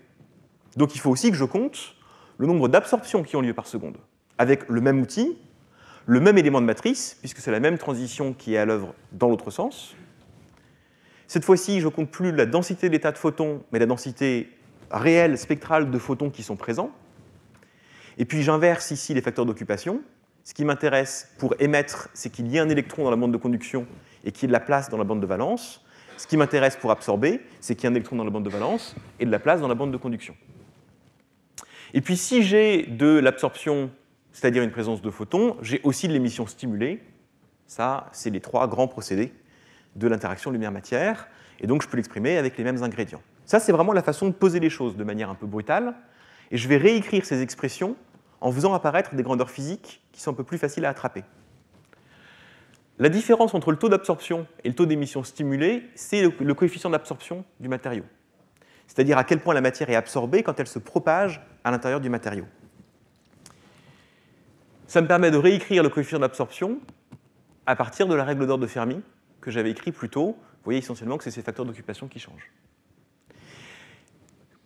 Donc il faut aussi que je compte le nombre d'absorptions qui ont lieu par seconde, avec le même outil, le même élément de matrice, puisque c'est la même transition qui est à l'œuvre dans l'autre sens. Cette fois-ci, je ne compte plus la densité d'état de photons, mais la densité réelle, spectrale de photons qui sont présents. Et puis j'inverse ici les facteurs d'occupation. Ce qui m'intéresse pour émettre, c'est qu'il y ait un électron dans la bande de conduction et qu'il y ait de la place dans la bande de valence. Ce qui m'intéresse pour absorber, c'est qu'il y ait un électron dans la bande de valence et de la place dans la bande de conduction. Et puis si j'ai de l'absorption, c'est-à-dire une présence de photons, j'ai aussi de l'émission stimulée. Ça, c'est les trois grands procédés de l'interaction lumière-matière. Et donc je peux l'exprimer avec les mêmes ingrédients. Ça, c'est vraiment la façon de poser les choses de manière un peu brutale. Et je vais réécrire ces expressions en faisant apparaître des grandeurs physiques qui sont un peu plus faciles à attraper. La différence entre le taux d'absorption et le taux d'émission stimulée, c'est le coefficient d'absorption du matériau. C'est-à-dire à quel point la matière est absorbée quand elle se propage à l'intérieur du matériau. Ça me permet de réécrire le coefficient d'absorption à partir de la règle d'ordre de Fermi que j'avais écrit plus tôt. Vous voyez essentiellement que c'est ces facteurs d'occupation qui changent.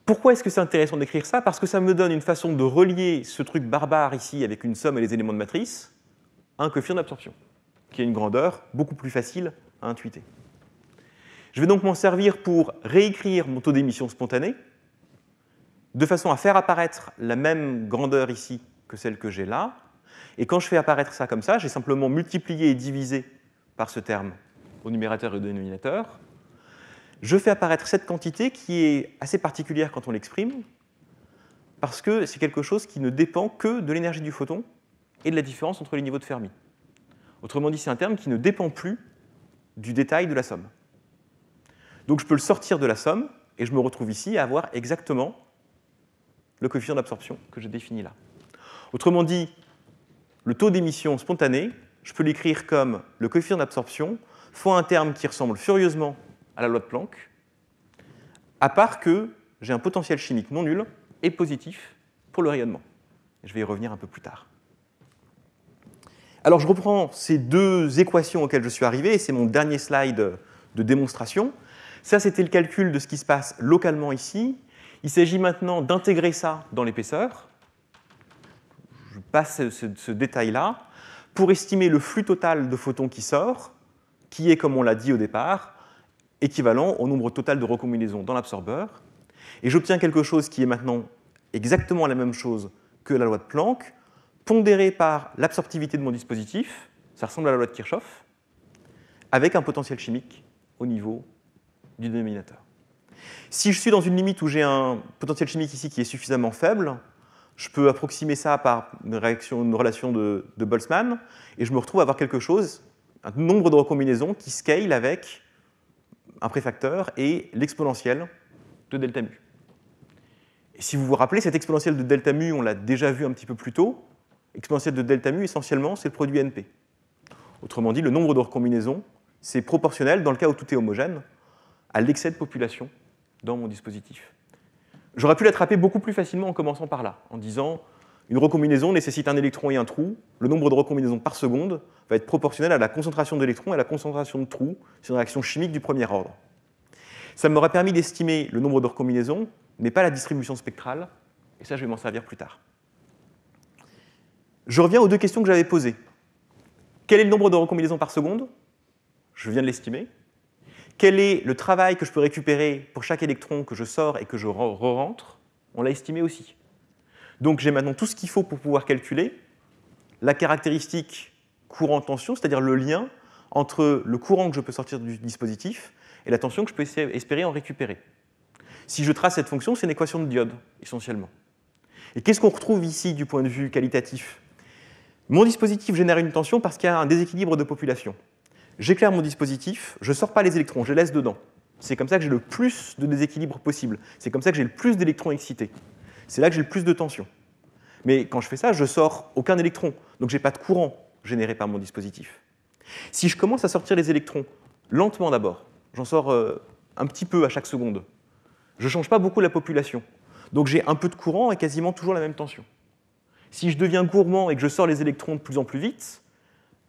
Pourquoi est-ce que c'est intéressant d'écrire ça? Parce que ça me donne une façon de relier ce truc barbare ici avec une somme et les éléments de matrice à un coefficient d'absorption, qui a une grandeur beaucoup plus facile à intuiter. Je vais donc m'en servir pour réécrire mon taux d'émission spontanée, de façon à faire apparaître la même grandeur ici que celle que j'ai là. Et quand je fais apparaître ça comme ça, j'ai simplement multiplié et divisé par ce terme au numérateur et au dénominateur. Je fais apparaître cette quantité qui est assez particulière quand on l'exprime, parce que c'est quelque chose qui ne dépend que de l'énergie du photon et de la différence entre les niveaux de Fermi. Autrement dit, c'est un terme qui ne dépend plus du détail de la somme. Donc je peux le sortir de la somme, et je me retrouve ici à avoir exactement le coefficient d'absorption que j'ai défini là. Autrement dit, le taux d'émission spontanée, je peux l'écrire comme le coefficient d'absorption fois un terme qui ressemble furieusement à la loi de Planck, à part que j'ai un potentiel chimique non nul et positif pour le rayonnement. Je vais y revenir un peu plus tard. Alors je reprends ces deux équations auxquelles je suis arrivé, et c'est mon dernier slide de démonstration. Ça, c'était le calcul de ce qui se passe localement ici. Il s'agit maintenant d'intégrer ça dans l'épaisseur. Je passe ce détail-là pour estimer le flux total de photons qui sort, qui est, comme on l'a dit au départ, équivalent au nombre total de recombinaisons dans l'absorbeur. Et j'obtiens quelque chose qui est maintenant exactement la même chose que la loi de Planck, pondéré par l'absorptivité de mon dispositif, ça ressemble à la loi de Kirchhoff, avec un potentiel chimique au niveau du dénominateur. Si je suis dans une limite où j'ai un potentiel chimique ici qui est suffisamment faible, je peux approximer ça par une relation de Boltzmann, et je me retrouve à avoir quelque chose, un nombre de recombinaisons qui scale avec un préfacteur et l'exponentielle de delta mu. Et si vous vous rappelez, cette exponentielle de delta mu, on l'a déjà vu un petit peu plus tôt. Exponentielle de delta mu, essentiellement, c'est le produit NP. Autrement dit, le nombre de recombinaisons, c'est proportionnel, dans le cas où tout est homogène, à l'excès de population dans mon dispositif. J'aurais pu l'attraper beaucoup plus facilement en commençant par là, en disant une recombinaison nécessite un électron et un trou. Le nombre de recombinaisons par seconde va être proportionnel à la concentration d'électrons et à la concentration de trous. C'est une réaction chimique du premier ordre. Ça m'aurait permis d'estimer le nombre de recombinaisons, mais pas la distribution spectrale, et ça, je vais m'en servir plus tard. Je reviens aux deux questions que j'avais posées. Quel est le nombre de recombinaisons par seconde? Je viens de l'estimer. Quel est le travail que je peux récupérer pour chaque électron que je sors et que je re-rentre? On l'a estimé aussi. Donc j'ai maintenant tout ce qu'il faut pour pouvoir calculer la caractéristique courant-tension, c'est-à-dire le lien entre le courant que je peux sortir du dispositif et la tension que je peux espérer en récupérer. Si je trace cette fonction, c'est une équation de diode, essentiellement. Et qu'est-ce qu'on retrouve ici du point de vue qualitatif? Mon dispositif génère une tension parce qu'il y a un déséquilibre de population. J'éclaire mon dispositif, je ne sors pas les électrons, je les laisse dedans. C'est comme ça que j'ai le plus de déséquilibre possible. C'est comme ça que j'ai le plus d'électrons excités. C'est là que j'ai le plus de tension. Mais quand je fais ça, je sors aucun électron. Donc je n'ai pas de courant généré par mon dispositif. Si je commence à sortir les électrons, lentement d'abord, j'en sors un petit peu à chaque seconde, je ne change pas beaucoup la population. Donc j'ai un peu de courant et quasiment toujours la même tension. Si je deviens gourmand et que je sors les électrons de plus en plus vite,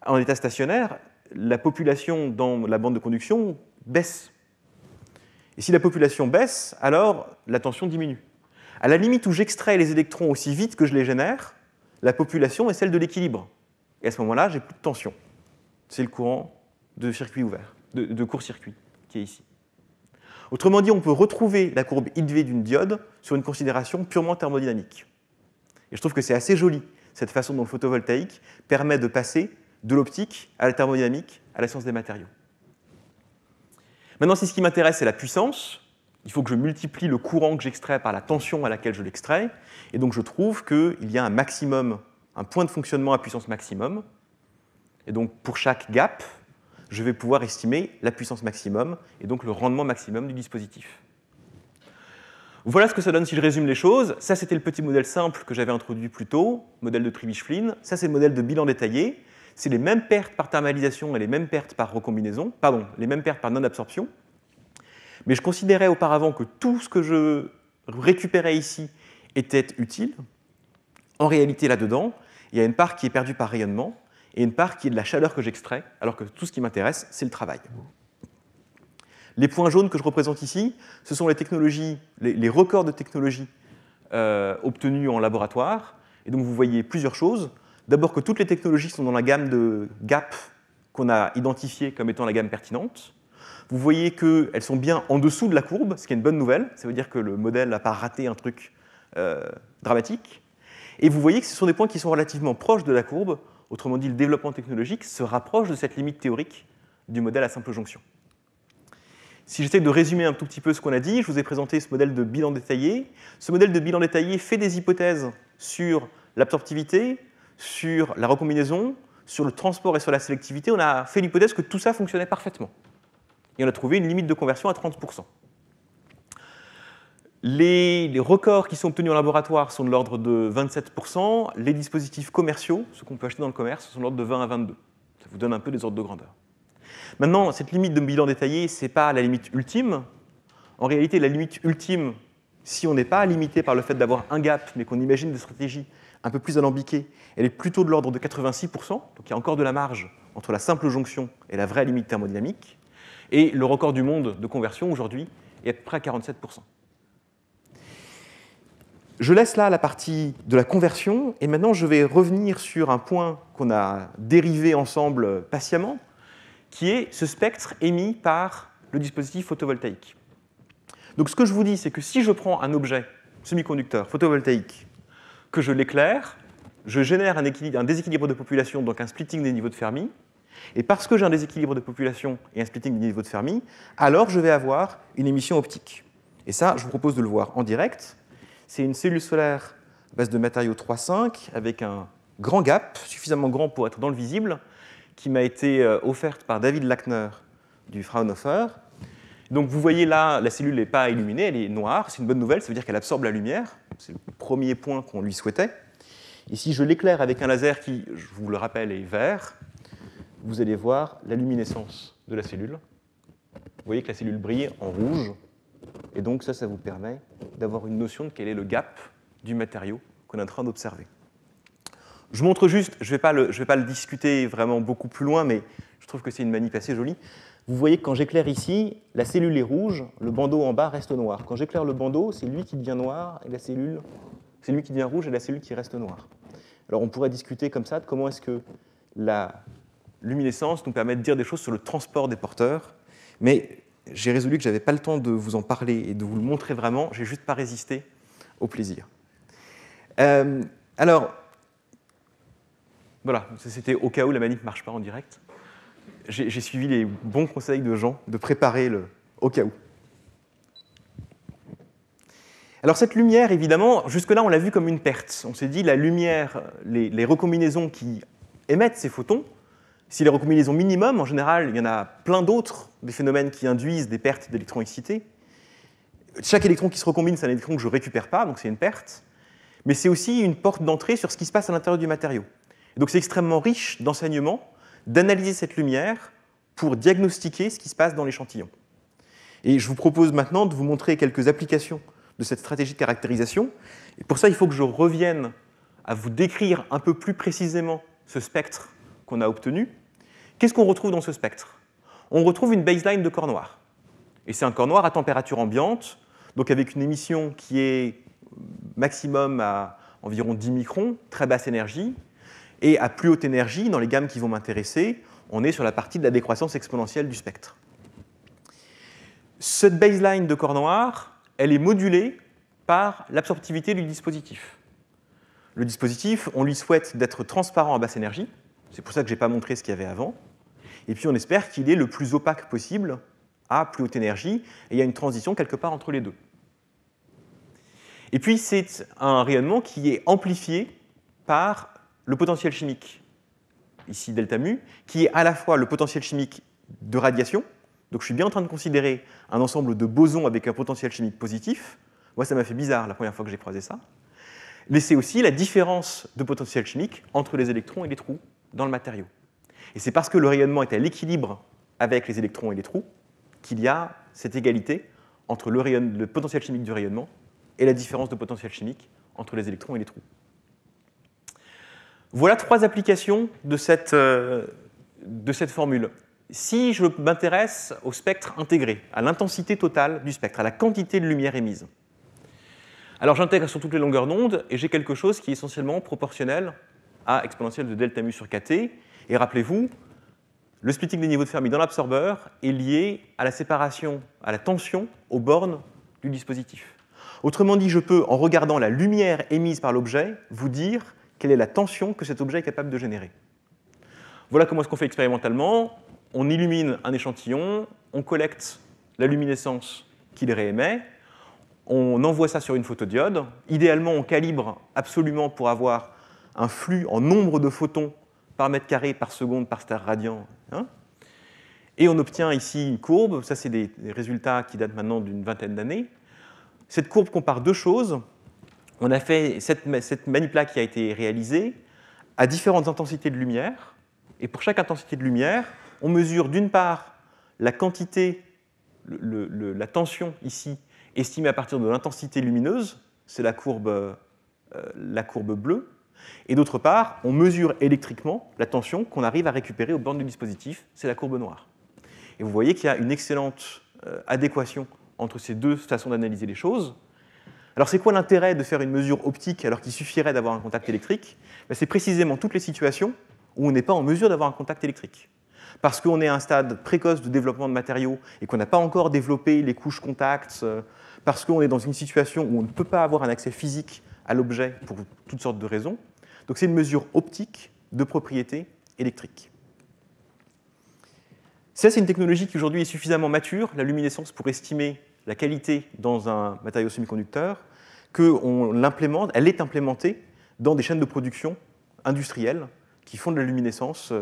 en état stationnaire, la population dans la bande de conduction baisse. Et si la population baisse, alors la tension diminue. À la limite où j'extrais les électrons aussi vite que je les génère, la population est celle de l'équilibre. Et à ce moment-là, j'ai plus de tension. C'est le courant de circuit ouvert, de court-circuit, qui est ici. Autrement dit, on peut retrouver la courbe IV d'une diode sur une considération purement thermodynamique. Et je trouve que c'est assez joli, cette façon dont le photovoltaïque permet de passer de l'optique à la thermodynamique, à la science des matériaux. Maintenant, si ce qui m'intéresse, c'est la puissance, il faut que je multiplie le courant que j'extrais par la tension à laquelle je l'extrais, et donc je trouve qu'il y a un maximum, un point de fonctionnement à puissance maximum, et donc pour chaque gap, je vais pouvoir estimer la puissance maximum, et donc le rendement maximum du dispositif. Voilà ce que ça donne si je résume les choses. Ça, c'était le petit modèle simple que j'avais introduit plus tôt, modèle de Tribich-Flynn. Ça, c'est le modèle de bilan détaillé. C'est les mêmes pertes par thermalisation et les mêmes pertes par recombinaison, pardon, les mêmes pertes par non-absorption. Mais je considérais auparavant que tout ce que je récupérais ici était utile. En réalité, là-dedans, il y a une part qui est perdue par rayonnement et une part qui est de la chaleur que j'extrais, alors que tout ce qui m'intéresse, c'est le travail. Les points jaunes que je représente ici, ce sont les technologies, les records de technologie obtenus en laboratoire. Et donc vous voyez plusieurs choses. D'abord que toutes les technologies sont dans la gamme de gap qu'on a identifiée comme étant la gamme pertinente. Vous voyez qu'elles sont bien en dessous de la courbe, ce qui est une bonne nouvelle. Ça veut dire que le modèle n'a pas raté un truc dramatique. Et vous voyez que ce sont des points qui sont relativement proches de la courbe. Autrement dit, le développement technologique se rapproche de cette limite théorique du modèle à simple jonction. Si j'essaie de résumer un tout petit peu ce qu'on a dit, je vous ai présenté ce modèle de bilan détaillé. Ce modèle de bilan détaillé fait des hypothèses sur l'absorptivité, sur la recombinaison, sur le transport et sur la sélectivité. On a fait l'hypothèse que tout ça fonctionnait parfaitement. Et on a trouvé une limite de conversion à 30%. Les records qui sont obtenus en laboratoire sont de l'ordre de 27%. Les dispositifs commerciaux, ceux qu'on peut acheter dans le commerce, sont de l'ordre de 20 à 22. Ça vous donne un peu des ordres de grandeur. Maintenant, cette limite de bilan détaillé, ce n'est pas la limite ultime. En réalité, la limite ultime, si on n'est pas limité par le fait d'avoir un gap, mais qu'on imagine des stratégies un peu plus alambiquées, elle est plutôt de l'ordre de 86%. Donc il y a encore de la marge entre la simple jonction et la vraie limite thermodynamique. Et le record du monde de conversion, aujourd'hui, est à peu près à 47%. Je laisse là la partie de la conversion, et maintenant je vais revenir sur un point qu'on a dérivé ensemble patiemment, qui est ce spectre émis par le dispositif photovoltaïque. Donc ce que je vous dis, c'est que si je prends un objet semi-conducteur photovoltaïque, que je l'éclaire, je génère un déséquilibre de population, donc un splitting des niveaux de Fermi, et parce que j'ai un déséquilibre de population et un splitting des niveaux de Fermi, alors je vais avoir une émission optique. Et ça, je vous propose de le voir en direct. C'est une cellule solaire à base de matériaux 3,5 avec un grand gap, suffisamment grand pour être dans le visible, qui m'a été offerte par David Lackner du Fraunhofer. Donc vous voyez là, la cellule n'est pas illuminée, elle est noire. C'est une bonne nouvelle, ça veut dire qu'elle absorbe la lumière. C'est le premier point qu'on lui souhaitait. Et si je l'éclaire avec un laser qui, je vous le rappelle, est vert, vous allez voir la luminescence de la cellule. Vous voyez que la cellule brille en rouge. Et donc ça vous permet d'avoir une notion de quel est le gap du matériau qu'on est en train d'observer. Je montre juste, je ne vais pas le discuter vraiment beaucoup plus loin, mais je trouve que c'est une manip assez jolie. Vous voyez que quand j'éclaire ici, la cellule est rouge, le bandeau en bas reste noir. Quand j'éclaire le bandeau, c'est lui qui devient noir, et la cellule, c'est lui qui devient rouge et la cellule qui reste noire. Alors on pourrait discuter comme ça de comment est-ce que la luminescence nous permet de dire des choses sur le transport des porteurs, mais j'ai résolu que je n'avais pas le temps de vous en parler et de vous le montrer vraiment, j'ai juste pas résisté au plaisir. Alors, voilà, c'était au cas où la manip ne marche pas en direct. J'ai suivi les bons conseils de Jean de préparer le au cas où. Alors cette lumière, évidemment, jusque-là, on l'a vue comme une perte. On s'est dit, la lumière, les recombinaisons qui émettent ces photons, si les recombinaisons minimum, en général, il y en a plein d'autres, des phénomènes qui induisent des pertes d'électrons excités. Chaque électron qui se recombine, c'est un électron que je ne récupère pas, donc c'est une perte. mais c'est aussi une porte d'entrée sur ce qui se passe à l'intérieur du matériau. Et donc c'est extrêmement riche d'enseignements d'analyser cette lumière pour diagnostiquer ce qui se passe dans l'échantillon. Et je vous propose maintenant de vous montrer quelques applications de cette stratégie de caractérisation. Et pour ça, il faut que je revienne à vous décrire un peu plus précisément ce spectre qu'on a obtenu. Qu'est-ce qu'on retrouve dans ce spectre? On retrouve une baseline de corps noir. Et c'est un corps noir à température ambiante, donc avec une émission qui est maximum à environ 10 microns, très basse énergie, et à plus haute énergie, dans les gammes qui vont m'intéresser, on est sur la partie de la décroissance exponentielle du spectre. Cette baseline de corps noir, elle est modulée par l'absorptivité du dispositif. Le dispositif, on lui souhaite d'être transparent à basse énergie, c'est pour ça que je n'ai pas montré ce qu'il y avait avant, et puis on espère qu'il est le plus opaque possible à plus haute énergie, et il y a une transition quelque part entre les deux. Et puis c'est un rayonnement qui est amplifié par le potentiel chimique, ici delta mu, qui est à la fois le potentiel chimique de radiation, donc je suis bien en train de considérer un ensemble de bosons avec un potentiel chimique positif. Moi, ça m'a fait bizarre la première fois que j'ai croisé ça. Mais c'est aussi la différence de potentiel chimique entre les électrons et les trous dans le matériau. Et c'est parce que le rayonnement est à l'équilibre avec les électrons et les trous qu'il y a cette égalité entre le potentiel chimique du rayonnement et la différence de potentiel chimique entre les électrons et les trous. Voilà 3 applications de cette formule. Si je m'intéresse au spectre intégré, à l'intensité totale du spectre, à la quantité de lumière émise, alors j'intègre sur toutes les longueurs d'onde et j'ai quelque chose qui est essentiellement proportionnel à exponentielle de delta mu sur kt. Et rappelez-vous, le splitting des niveaux de Fermi dans l'absorbeur est lié à la séparation, à la tension aux bornes du dispositif. Autrement dit, je peux, en regardant la lumière émise par l'objet, vous dire quelle est la tension que cet objet est capable de générer. Voilà comment est-ce qu'on fait expérimentalement. On illumine un échantillon, on collecte la luminescence qu'il réémet, on envoie ça sur une photodiode. Idéalement, on calibre absolument pour avoir un flux en nombre de photons par mètre carré, par seconde, par stère radian. Et on obtient ici une courbe. Ça, c'est des résultats qui datent maintenant d'une vingtaine d'années. Cette courbe compare 2 choses. On a fait cette manip-là qui a été réalisée à différentes intensités de lumière. Et pour chaque intensité de lumière, on mesure d'une part la quantité, la tension ici, estimée à partir de l'intensité lumineuse, c'est la courbe bleue, et d'autre part, on mesure électriquement la tension qu'on arrive à récupérer aux bornes du dispositif, c'est la courbe noire. Et vous voyez qu'il y a une excellente adéquation entre ces 2 façons d'analyser les choses. Alors c'est quoi l'intérêt de faire une mesure optique alors qu'il suffirait d'avoir un contact électrique? C'est précisément toutes les situations où on n'est pas en mesure d'avoir un contact électrique. Parce qu'on est à un stade précoce de développement de matériaux et qu'on n'a pas encore développé les couches contacts, parce qu'on est dans une situation où on ne peut pas avoir un accès physique à l'objet pour toutes sortes de raisons. Donc c'est une mesure optique de propriétés électriques. Ça, c'est une technologie qui aujourd'hui est suffisamment mature, la luminescence, pour estimer la qualité dans un matériau semi-conducteur, qu'elle est implémentée dans des chaînes de production industrielles qui font de la luminescence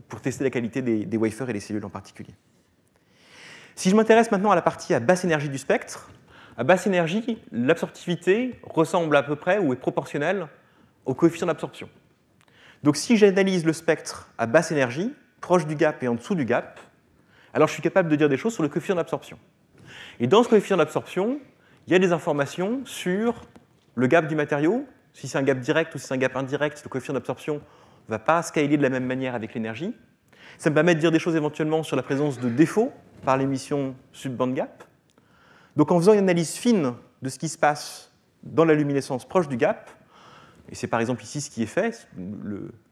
pour tester la qualité des wafers et des cellules en particulier. Si je m'intéresse maintenant à la partie à basse énergie du spectre, à basse énergie, l'absorptivité ressemble à peu près ou est proportionnelle au coefficient d'absorption. Donc si j'analyse le spectre à basse énergie, proche du gap et en dessous du gap, alors je suis capable de dire des choses sur le coefficient d'absorption. Et dans ce coefficient d'absorption, il y a des informations sur le gap du matériau. Si c'est un gap direct ou si c'est un gap indirect, le coefficient d'absorption ne va pas scaler de la même manière avec l'énergie. Ça me permet de dire des choses éventuellement sur la présence de défauts par l'émission sub-band gap. Donc en faisant une analyse fine de ce qui se passe dans la luminescence proche du gap, et c'est par exemple ici ce qui est fait,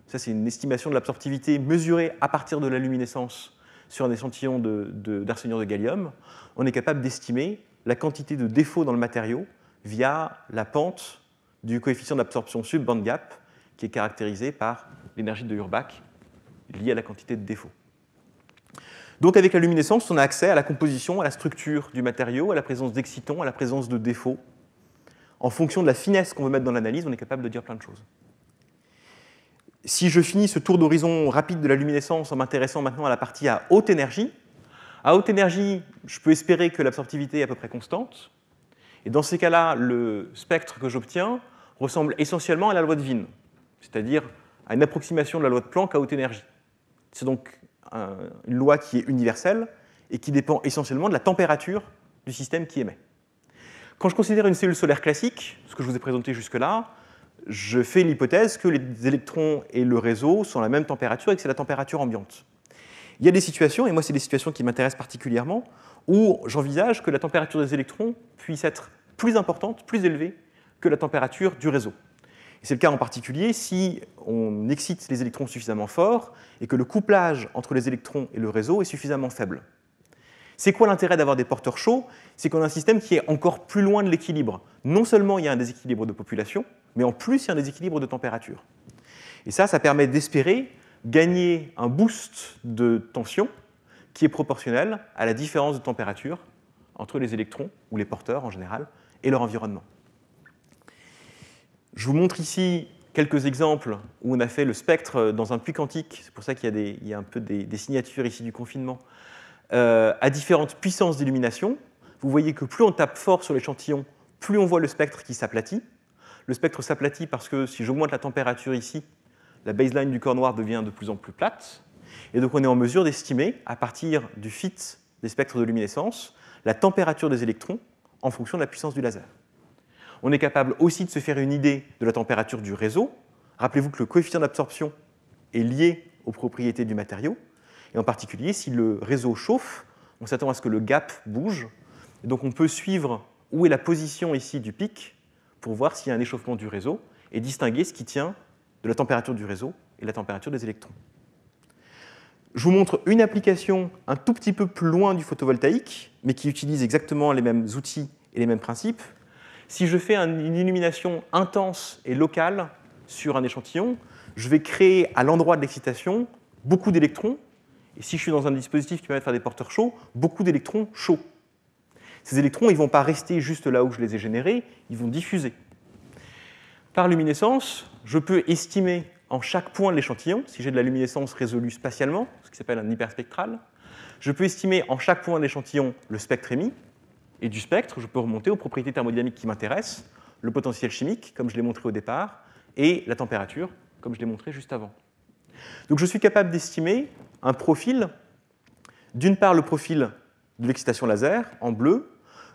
ça c'est une estimation de l'absorptivité mesurée à partir de la luminescence sur un échantillon d'arsenure de gallium, on est capable d'estimer la quantité de défauts dans le matériau via la pente du coefficient d'absorption sub-band gap qui est caractérisé par l'énergie de Urbach liée à la quantité de défauts. Donc avec la luminescence, on a accès à la composition, à la structure du matériau, à la présence d'excitons, à la présence de défauts. En fonction de la finesse qu'on veut mettre dans l'analyse, on est capable de dire plein de choses. Si je finis ce tour d'horizon rapide de la luminescence en m'intéressant maintenant à la partie à haute énergie, je peux espérer que l'absorptivité est à peu près constante. Et dans ces cas-là, le spectre que j'obtiens ressemble essentiellement à la loi de Wien, c'est-à-dire à une approximation de la loi de Planck à haute énergie. C'est donc une loi qui est universelle et qui dépend essentiellement de la température du système qui émet. Quand je considère une cellule solaire classique, ce que je vous ai présenté jusque-là, je fais l'hypothèse que les électrons et le réseau sont à la même température et que c'est la température ambiante. Il y a des situations, et moi c'est des situations qui m'intéressent particulièrement, où j'envisage que la température des électrons puisse être plus importante, plus élevée que la température du réseau. C'est le cas en particulier si on excite les électrons suffisamment fort et que le couplage entre les électrons et le réseau est suffisamment faible. C'est quoi l'intérêt d'avoir des porteurs chauds? C'est qu'on a un système qui est encore plus loin de l'équilibre. Non seulement il y a un déséquilibre de population, mais en plus il y a un déséquilibre de température. Et ça permet d'espérer gagner un boost de tension qui est proportionnel à la différence de température entre les électrons, ou les porteurs en général, et leur environnement. Je vous montre ici quelques exemples où on a fait le spectre dans un puits quantique, c'est pour ça qu'il y a un peu des signatures ici du confinement, à différentes puissances d'illumination. Vous voyez que plus on tape fort sur l'échantillon, plus on voit le spectre qui s'aplatit. Le spectre s'aplatit parce que si j'augmente la température ici, la baseline du corps noir devient de plus en plus plate. Et donc on est en mesure d'estimer, à partir du fit des spectres de luminescence, la température des électrons en fonction de la puissance du laser. On est capable aussi de se faire une idée de la température du réseau. Rappelez-vous que le coefficient d'absorption est lié aux propriétés du matériau. Et en particulier, si le réseau chauffe, on s'attend à ce que le gap bouge. Et donc on peut suivre où est la position ici du pic pour voir s'il y a un échauffement du réseau et distinguer ce qui tient de la température du réseau et la température des électrons. Je vous montre une application un tout petit peu plus loin du photovoltaïque, mais qui utilise exactement les mêmes outils et les mêmes principes. Si je fais une illumination intense et locale sur un échantillon, je vais créer à l'endroit de l'excitation beaucoup d'électrons. Et si je suis dans un dispositif qui permet de faire des porteurs chauds, beaucoup d'électrons chauds. Ces électrons, ils ne vont pas rester juste là où je les ai générés, ils vont diffuser. Par luminescence, je peux estimer en chaque point de l'échantillon, si j'ai de la luminescence résolue spatialement, ce qui s'appelle un hyperspectral, je peux estimer en chaque point de l'échantillon le spectre émis, et du spectre, je peux remonter aux propriétés thermodynamiques qui m'intéressent, le potentiel chimique, comme je l'ai montré au départ, et la température, comme je l'ai montré juste avant. Donc je suis capable d'estimer un profil, d'une part le profil de l'excitation laser, en bleu,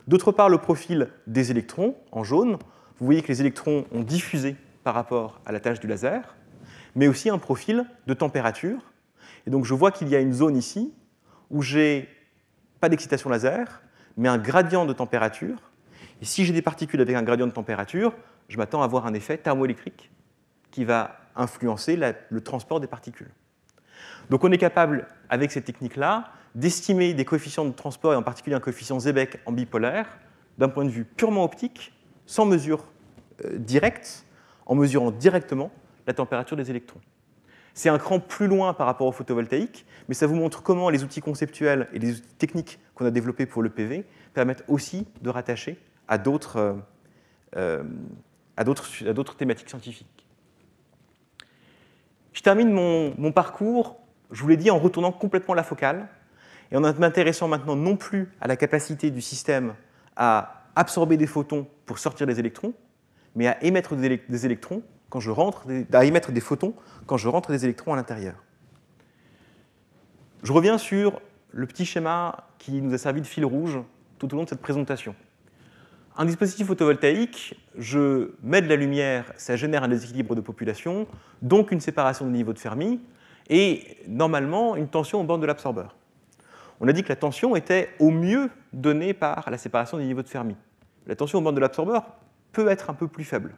d'autre part le profil des électrons, en jaune. Vous voyez que les électrons ont diffusé par rapport à la tâche du laser, mais aussi un profil de température. Et donc je vois qu'il y a une zone ici où j'ai pas d'excitation laser, mais un gradient de température. Et si j'ai des particules avec un gradient de température, je m'attends à avoir un effet thermoélectrique qui va influencer le transport des particules. Donc on est capable, avec ces techniques-là, d'estimer des coefficients de transport, et en particulier un coefficient Seebeck en bipolaire, d'un point de vue purement optique, sans mesure directe, en mesurant directement la température des électrons. C'est un cran plus loin par rapport au photovoltaïque, mais ça vous montre comment les outils conceptuels et les outils techniques qu'on a développés pour le PV permettent aussi de rattacher à d'autres thématiques scientifiques. Je termine mon parcours, je vous l'ai dit, en retournant complètement la focale et en m'intéressant maintenant non plus à la capacité du système à absorber des photons pour sortir des électrons, mais à émettre des électrons quand je rentre, à émettre des photons quand je rentre des électrons à l'intérieur. Je reviens sur le petit schéma qui nous a servi de fil rouge tout au long de cette présentation. Un dispositif photovoltaïque, je mets de la lumière, ça génère un déséquilibre de population, donc une séparation de niveau de Fermi, et normalement une tension aux bornes de l'absorbeur. On a dit que la tension était au mieux donnée par la séparation des niveaux de Fermi. La tension aux bornes de l'absorbeur peut être un peu plus faible,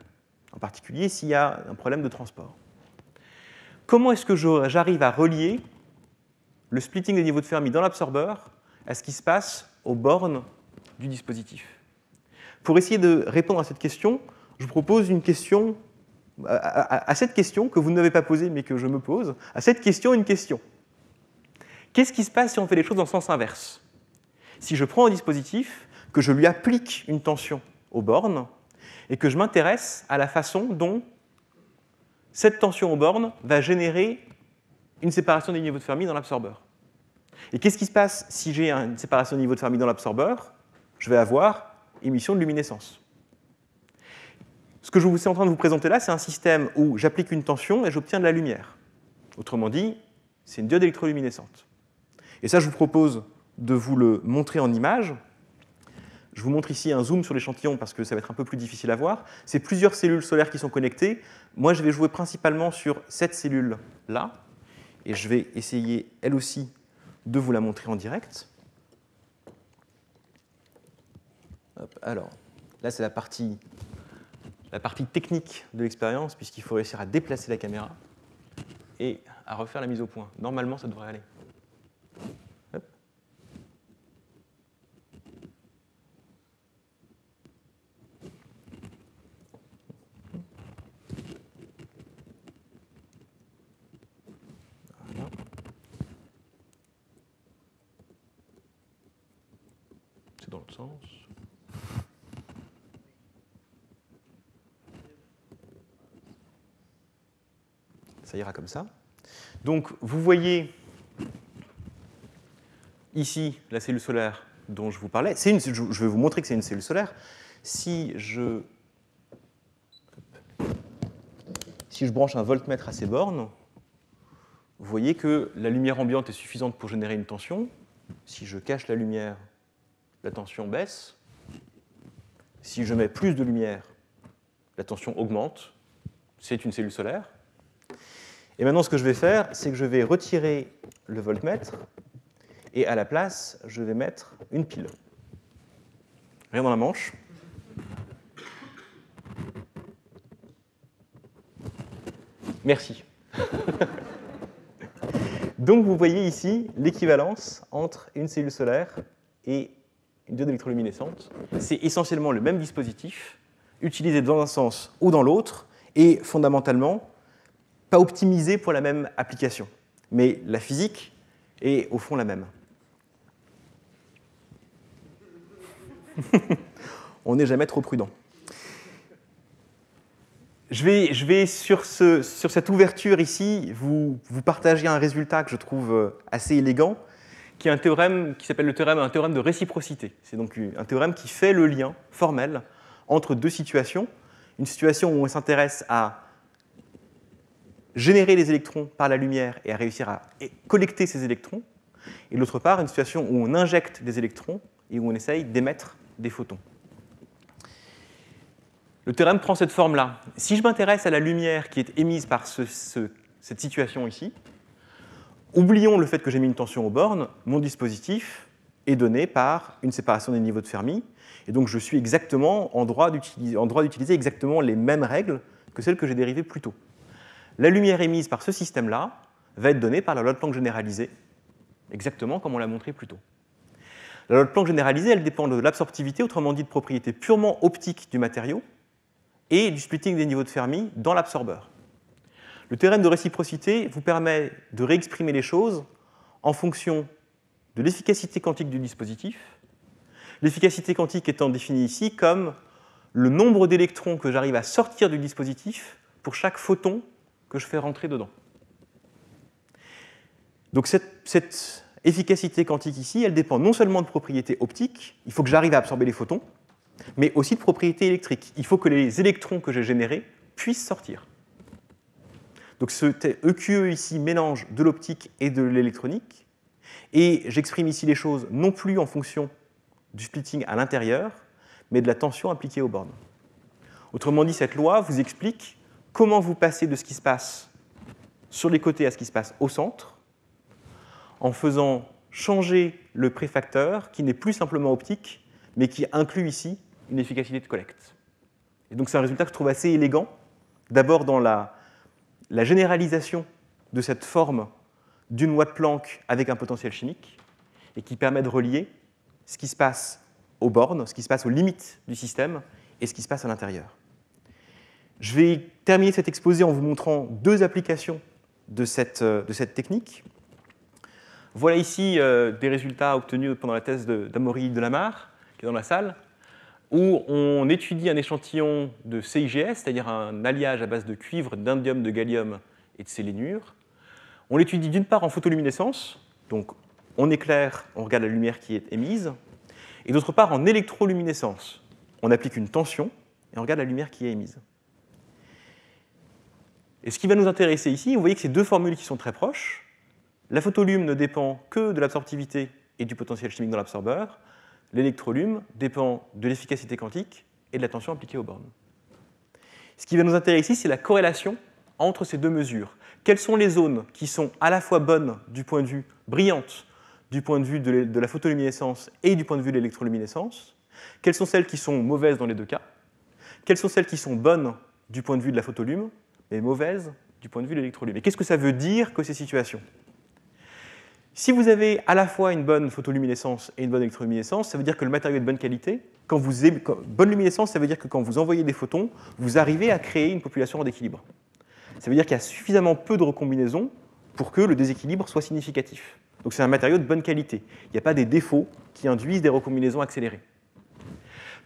en particulier s'il y a un problème de transport. Comment est-ce que j'arrive à relier le splitting des niveaux de Fermi dans l'absorbeur à ce qui se passe aux bornes du dispositif? Pour essayer de répondre à cette question, je vous propose une question, à cette question que vous n'avez pas posée mais que je me pose, à cette question une question. Qu'est-ce qui se passe si on fait les choses en sens inverse? Si je prends un dispositif, que je lui applique une tension aux bornes, et que je m'intéresse à la façon dont cette tension aux bornes va générer une séparation des niveaux de Fermi dans l'absorbeur. Et qu'est-ce qui se passe si j'ai une séparation des niveaux de Fermi dans l'absorbeur? Je vais avoir émission de luminescence. Ce que je suis en train de vous présenter là, c'est un système où j'applique une tension et j'obtiens de la lumière. Autrement dit, c'est une diode électroluminescente. Et ça, je vous propose de vous le montrer en image. Je vous montre ici un zoom sur l'échantillon parce que ça va être un peu plus difficile à voir. C'est plusieurs cellules solaires qui sont connectées. Moi, je vais jouer principalement sur cette cellule-là. Et je vais essayer, elle aussi, de vous la montrer en direct. Hop, alors, là, c'est la partie technique de l'expérience, puisqu'il faut réussir à déplacer la caméra et à refaire la mise au point. Normalement, ça devrait aller. Hop. Voilà. C'est dans l'autre sens. Ça ira comme ça. Donc, vous voyez ici la cellule solaire dont je vous parlais. Je vais vous montrer que c'est une cellule solaire. Si je branche un voltmètre à ces bornes, vous voyez que la lumière ambiante est suffisante pour générer une tension. Si je cache la lumière, la tension baisse. Si je mets plus de lumière, la tension augmente. C'est une cellule solaire. Et maintenant, ce que je vais faire, c'est que je vais retirer le voltmètre et à la place, je vais mettre une pile. Rien dans la manche. Merci. Donc, vous voyez ici l'équivalence entre une cellule solaire et une diode électroluminescente. C'est essentiellement le même dispositif, utilisé dans un sens ou dans l'autre, et fondamentalement, pas optimisé pour la même application. Mais la physique est au fond la même. On n'est jamais trop prudent. Je vais sur cette ouverture ici, vous partager un résultat que je trouve assez élégant, qui est un théorème qui s'appelle un théorème de réciprocité. C'est donc un théorème qui fait le lien formel entre deux situations. Une situation où on s'intéresse à générer les électrons par la lumière et à réussir à collecter ces électrons, et d'autre part, une situation où on injecte des électrons et où on essaye d'émettre des photons. Le théorème prend cette forme-là. Si je m'intéresse à la lumière qui est émise par cette situation ici, oublions le fait que j'ai mis une tension aux bornes, mon dispositif est donné par une séparation des niveaux de Fermi, et donc je suis exactement en droit d'utiliser exactement les mêmes règles que celles que j'ai dérivées plus tôt. La lumière émise par ce système-là va être donnée par la loi de Planck généralisée, exactement comme on l'a montré plus tôt. La loi de Planck généralisée, elle dépend de l'absorptivité, autrement dit de propriétés purement optiques du matériau, et du splitting des niveaux de Fermi dans l'absorbeur. Le théorème de réciprocité vous permet de réexprimer les choses en fonction de l'efficacité quantique du dispositif, l'efficacité quantique étant définie ici comme le nombre d'électrons que j'arrive à sortir du dispositif pour chaque photon que je fais rentrer dedans. Donc cette efficacité quantique ici, elle dépend non seulement de propriétés optiques, il faut que j'arrive à absorber les photons, mais aussi de propriétés électriques. Il faut que les électrons que j'ai générés puissent sortir. Donc ce EQE ici mélange de l'optique et de l'électronique, et j'exprime ici les choses non plus en fonction du splitting à l'intérieur, mais de la tension appliquée aux bornes. Autrement dit, cette loi vous explique comment vous passez de ce qui se passe sur les côtés à ce qui se passe au centre, en faisant changer le préfacteur, qui n'est plus simplement optique, mais qui inclut ici une efficacité de collecte. Et donc c'est un résultat que je trouve assez élégant, d'abord dans la généralisation de cette forme d'une loi de Planck avec un potentiel chimique, et qui permet de relier ce qui se passe aux bornes, ce qui se passe aux limites du système, et ce qui se passe à l'intérieur. Je vais terminer cet exposé en vous montrant deux applications de cette technique. Voilà ici des résultats obtenus pendant la thèse d'Amaury Delamarre, qui est dans la salle, où on étudie un échantillon de CIGS, c'est-à-dire un alliage à base de cuivre, d'indium, de gallium et de sélénure. On l'étudie d'une part en photoluminescence, donc on éclaire, on regarde la lumière qui est émise, et d'autre part en électroluminescence. On applique une tension et on regarde la lumière qui est émise. Et ce qui va nous intéresser ici, vous voyez que c'est deux formules qui sont très proches. La photolume ne dépend que de l'absorptivité et du potentiel chimique dans l'absorbeur. L'électrolume dépend de l'efficacité quantique et de la tension appliquée aux bornes. Ce qui va nous intéresser ici, c'est la corrélation entre ces deux mesures. Quelles sont les zones qui sont à la fois bonnes du point de vue brillantes, du point de vue de la photoluminescence et du point de vue de l'électroluminescence? Quelles sont celles qui sont mauvaises dans les deux cas? Quelles sont celles qui sont bonnes du point de vue de la photolume, mais mauvaises du point de vue de l'électrolume? Et qu'est-ce que ça veut dire que ces situations? Si vous avez à la fois une bonne photoluminescence et une bonne électroluminescence, ça veut dire que le matériau est de bonne qualité. Bonne luminescence, ça veut dire que quand vous envoyez des photons, vous arrivez à créer une population en déséquilibre. Ça veut dire qu'il y a suffisamment peu de recombinaisons pour que le déséquilibre soit significatif. Donc c'est un matériau de bonne qualité. Il n'y a pas des défauts qui induisent des recombinaisons accélérées.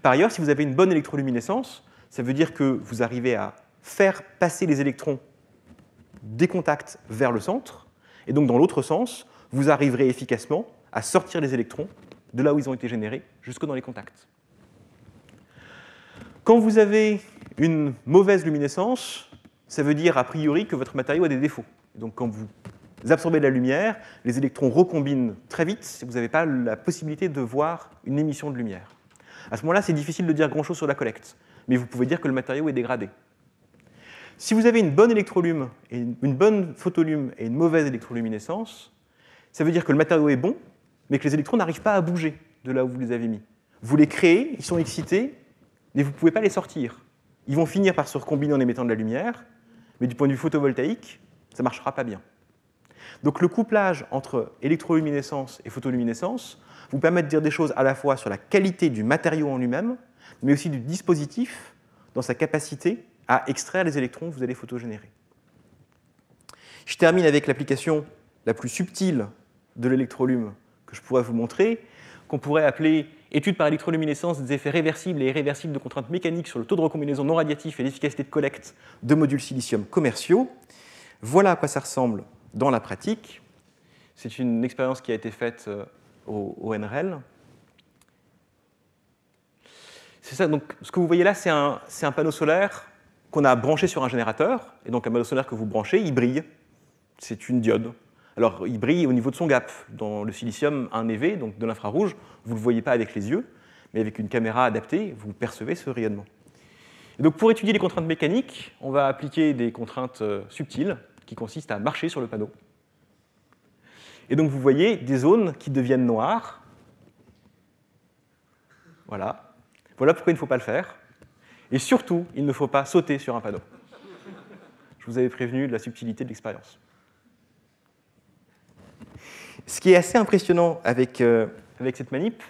Par ailleurs, si vous avez une bonne électroluminescence, ça veut dire que vous arrivez à faire passer les électrons des contacts vers le centre, et donc dans l'autre sens, vous arriverez efficacement à sortir les électrons de là où ils ont été générés jusque dans les contacts. Quand vous avez une mauvaise luminescence, ça veut dire a priori que votre matériau a des défauts. Donc quand vous absorbez de la lumière, les électrons recombinent très vite et vous n'avez pas la possibilité de voir une émission de lumière. À ce moment-là, c'est difficile de dire grand-chose sur la collecte, mais vous pouvez dire que le matériau est dégradé. Si vous avez une bonne électrolume, et une bonne photolume et une mauvaise électroluminescence, ça veut dire que le matériau est bon, mais que les électrons n'arrivent pas à bouger de là où vous les avez mis. Vous les créez, ils sont excités, mais vous ne pouvez pas les sortir. Ils vont finir par se recombiner en émettant de la lumière, mais du point de vue photovoltaïque, ça ne marchera pas bien. Donc le couplage entre électroluminescence et photoluminescence vous permet de dire des choses à la fois sur la qualité du matériau en lui-même, mais aussi du dispositif dans sa capacité à extraire les électrons que vous allez photogénérer. Je termine avec l'application la plus subtile de l'électrolume que je pourrais vous montrer, qu'on pourrait appeler étude par électroluminescence des effets réversibles et irréversibles de contraintes mécaniques sur le taux de recombinaison non radiatif et l'efficacité de collecte de modules silicium commerciaux. Voilà à quoi ça ressemble dans la pratique. C'est une expérience qui a été faite au NREL. C'est ça, donc ce que vous voyez là, c'est un panneau solaire qu'on a branché sur un générateur, et donc un panneau solaire que vous branchez, il brille. C'est une diode. Alors, il brille au niveau de son gap. Dans le silicium 1eV, donc de l'infrarouge, vous ne le voyez pas avec les yeux, mais avec une caméra adaptée, vous percevez ce rayonnement. Et donc, pour étudier les contraintes mécaniques, on va appliquer des contraintes subtiles qui consistent à marcher sur le panneau. Et donc, vous voyez des zones qui deviennent noires. Voilà. Voilà pourquoi il ne faut pas le faire. Et surtout, il ne faut pas sauter sur un panneau. Je vous avais prévenu de la subtilité de l'expérience. Ce qui est assez impressionnant avec cette manip,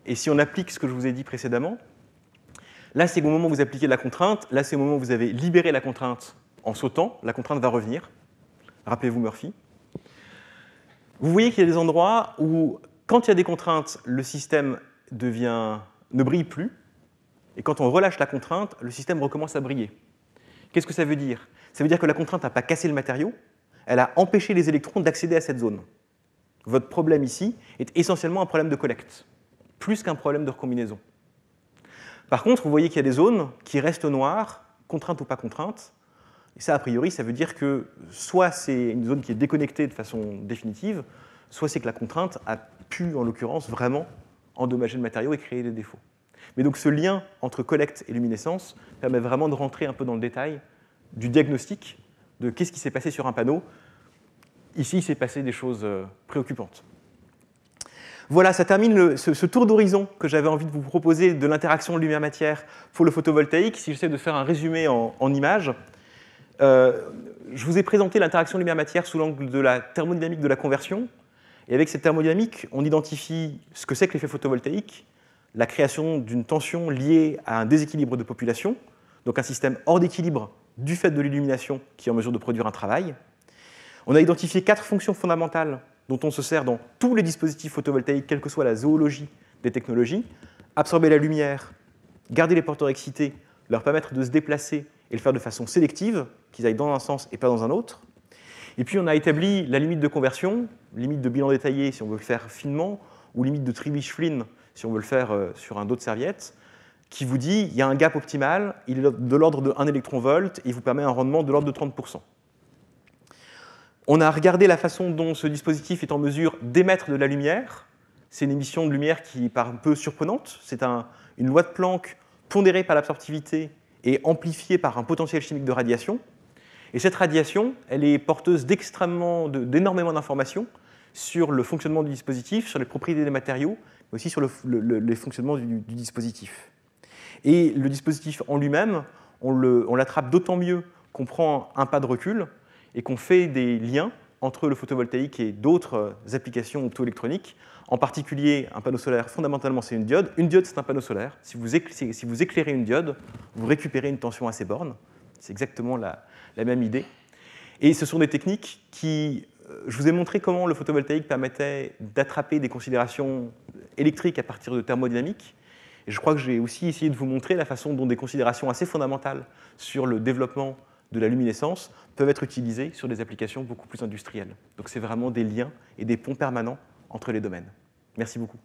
et si on applique ce que je vous ai dit précédemment, là c'est au moment où vous appliquez la contrainte, là c'est au moment où vous avez libéré la contrainte en sautant, la contrainte va revenir. Rappelez-vous Murphy. Vous voyez qu'il y a des endroits où, quand il y a des contraintes, le système ne brille plus, et quand on relâche la contrainte, le système recommence à briller. Qu'est-ce que ça veut dire? Ça veut dire que la contrainte n'a pas cassé le matériau, elle a empêché les électrons d'accéder à cette zone. Votre problème ici est essentiellement un problème de collecte, plus qu'un problème de recombinaison. Par contre, vous voyez qu'il y a des zones qui restent noires, contraintes ou pas contraintes, et ça, a priori, ça veut dire que soit c'est une zone qui est déconnectée de façon définitive, soit c'est que la contrainte a pu, en l'occurrence, vraiment endommager le matériau et créer des défauts. Mais donc ce lien entre collecte et luminescence permet vraiment de rentrer un peu dans le détail du diagnostic de qu'est-ce qui s'est passé sur un panneau. Ici, il s'est passé des choses préoccupantes. Voilà, ça termine ce tour d'horizon que j'avais envie de vous proposer de l'interaction lumière-matière pour le photovoltaïque. Si j'essaie de faire un résumé en images, je vous ai présenté l'interaction lumière-matière sous l'angle de la thermodynamique de la conversion. Et avec cette thermodynamique, on identifie ce que c'est que l'effet photovoltaïque, la création d'une tension liée à un déséquilibre de population, donc un système hors d'équilibre du fait de l'illumination qui est en mesure de produire un travail. On a identifié 4 fonctions fondamentales dont on se sert dans tous les dispositifs photovoltaïques, quelle que soit la zoologie des technologies. Absorber la lumière, garder les porteurs excités, leur permettre de se déplacer et le faire de façon sélective, qu'ils aillent dans un sens et pas dans un autre. Et puis on a établi la limite de conversion, limite de bilan détaillé si on veut le faire finement, ou limite de Tribich-Flynn si on veut le faire sur un dos de serviette. qui vous dit il y a un gap optimal, il est de l'ordre de 1 électron-volt, et il vous permet un rendement de l'ordre de 30%. On a regardé la façon dont ce dispositif est en mesure d'émettre de la lumière. C'est une émission de lumière qui est un peu surprenante. C'est une loi de Planck pondérée par l'absorptivité et amplifiée par un potentiel chimique de radiation. Et cette radiation, elle est porteuse d'énormément d'informations sur le fonctionnement du dispositif, sur les propriétés des matériaux, mais aussi sur les fonctionnements du dispositif. Et le dispositif en lui-même, on l'attrape d'autant mieux qu'on prend un pas de recul et qu'on fait des liens entre le photovoltaïque et d'autres applications optoélectroniques. En particulier, un panneau solaire, fondamentalement, c'est une diode. Une diode, c'est un panneau solaire. Si vous éclairez une diode, vous récupérez une tension à ces bornes. C'est exactement la même idée. Et ce sont des techniques qui... Je vous ai montré comment le photovoltaïque permettait d'attraper des considérations électriques à partir de thermodynamique. Et je crois que j'ai aussi essayé de vous montrer la façon dont des considérations assez fondamentales sur le développement de la luminescence peuvent être utilisées sur des applications beaucoup plus industrielles. Donc c'est vraiment des liens et des ponts permanents entre les domaines. Merci beaucoup.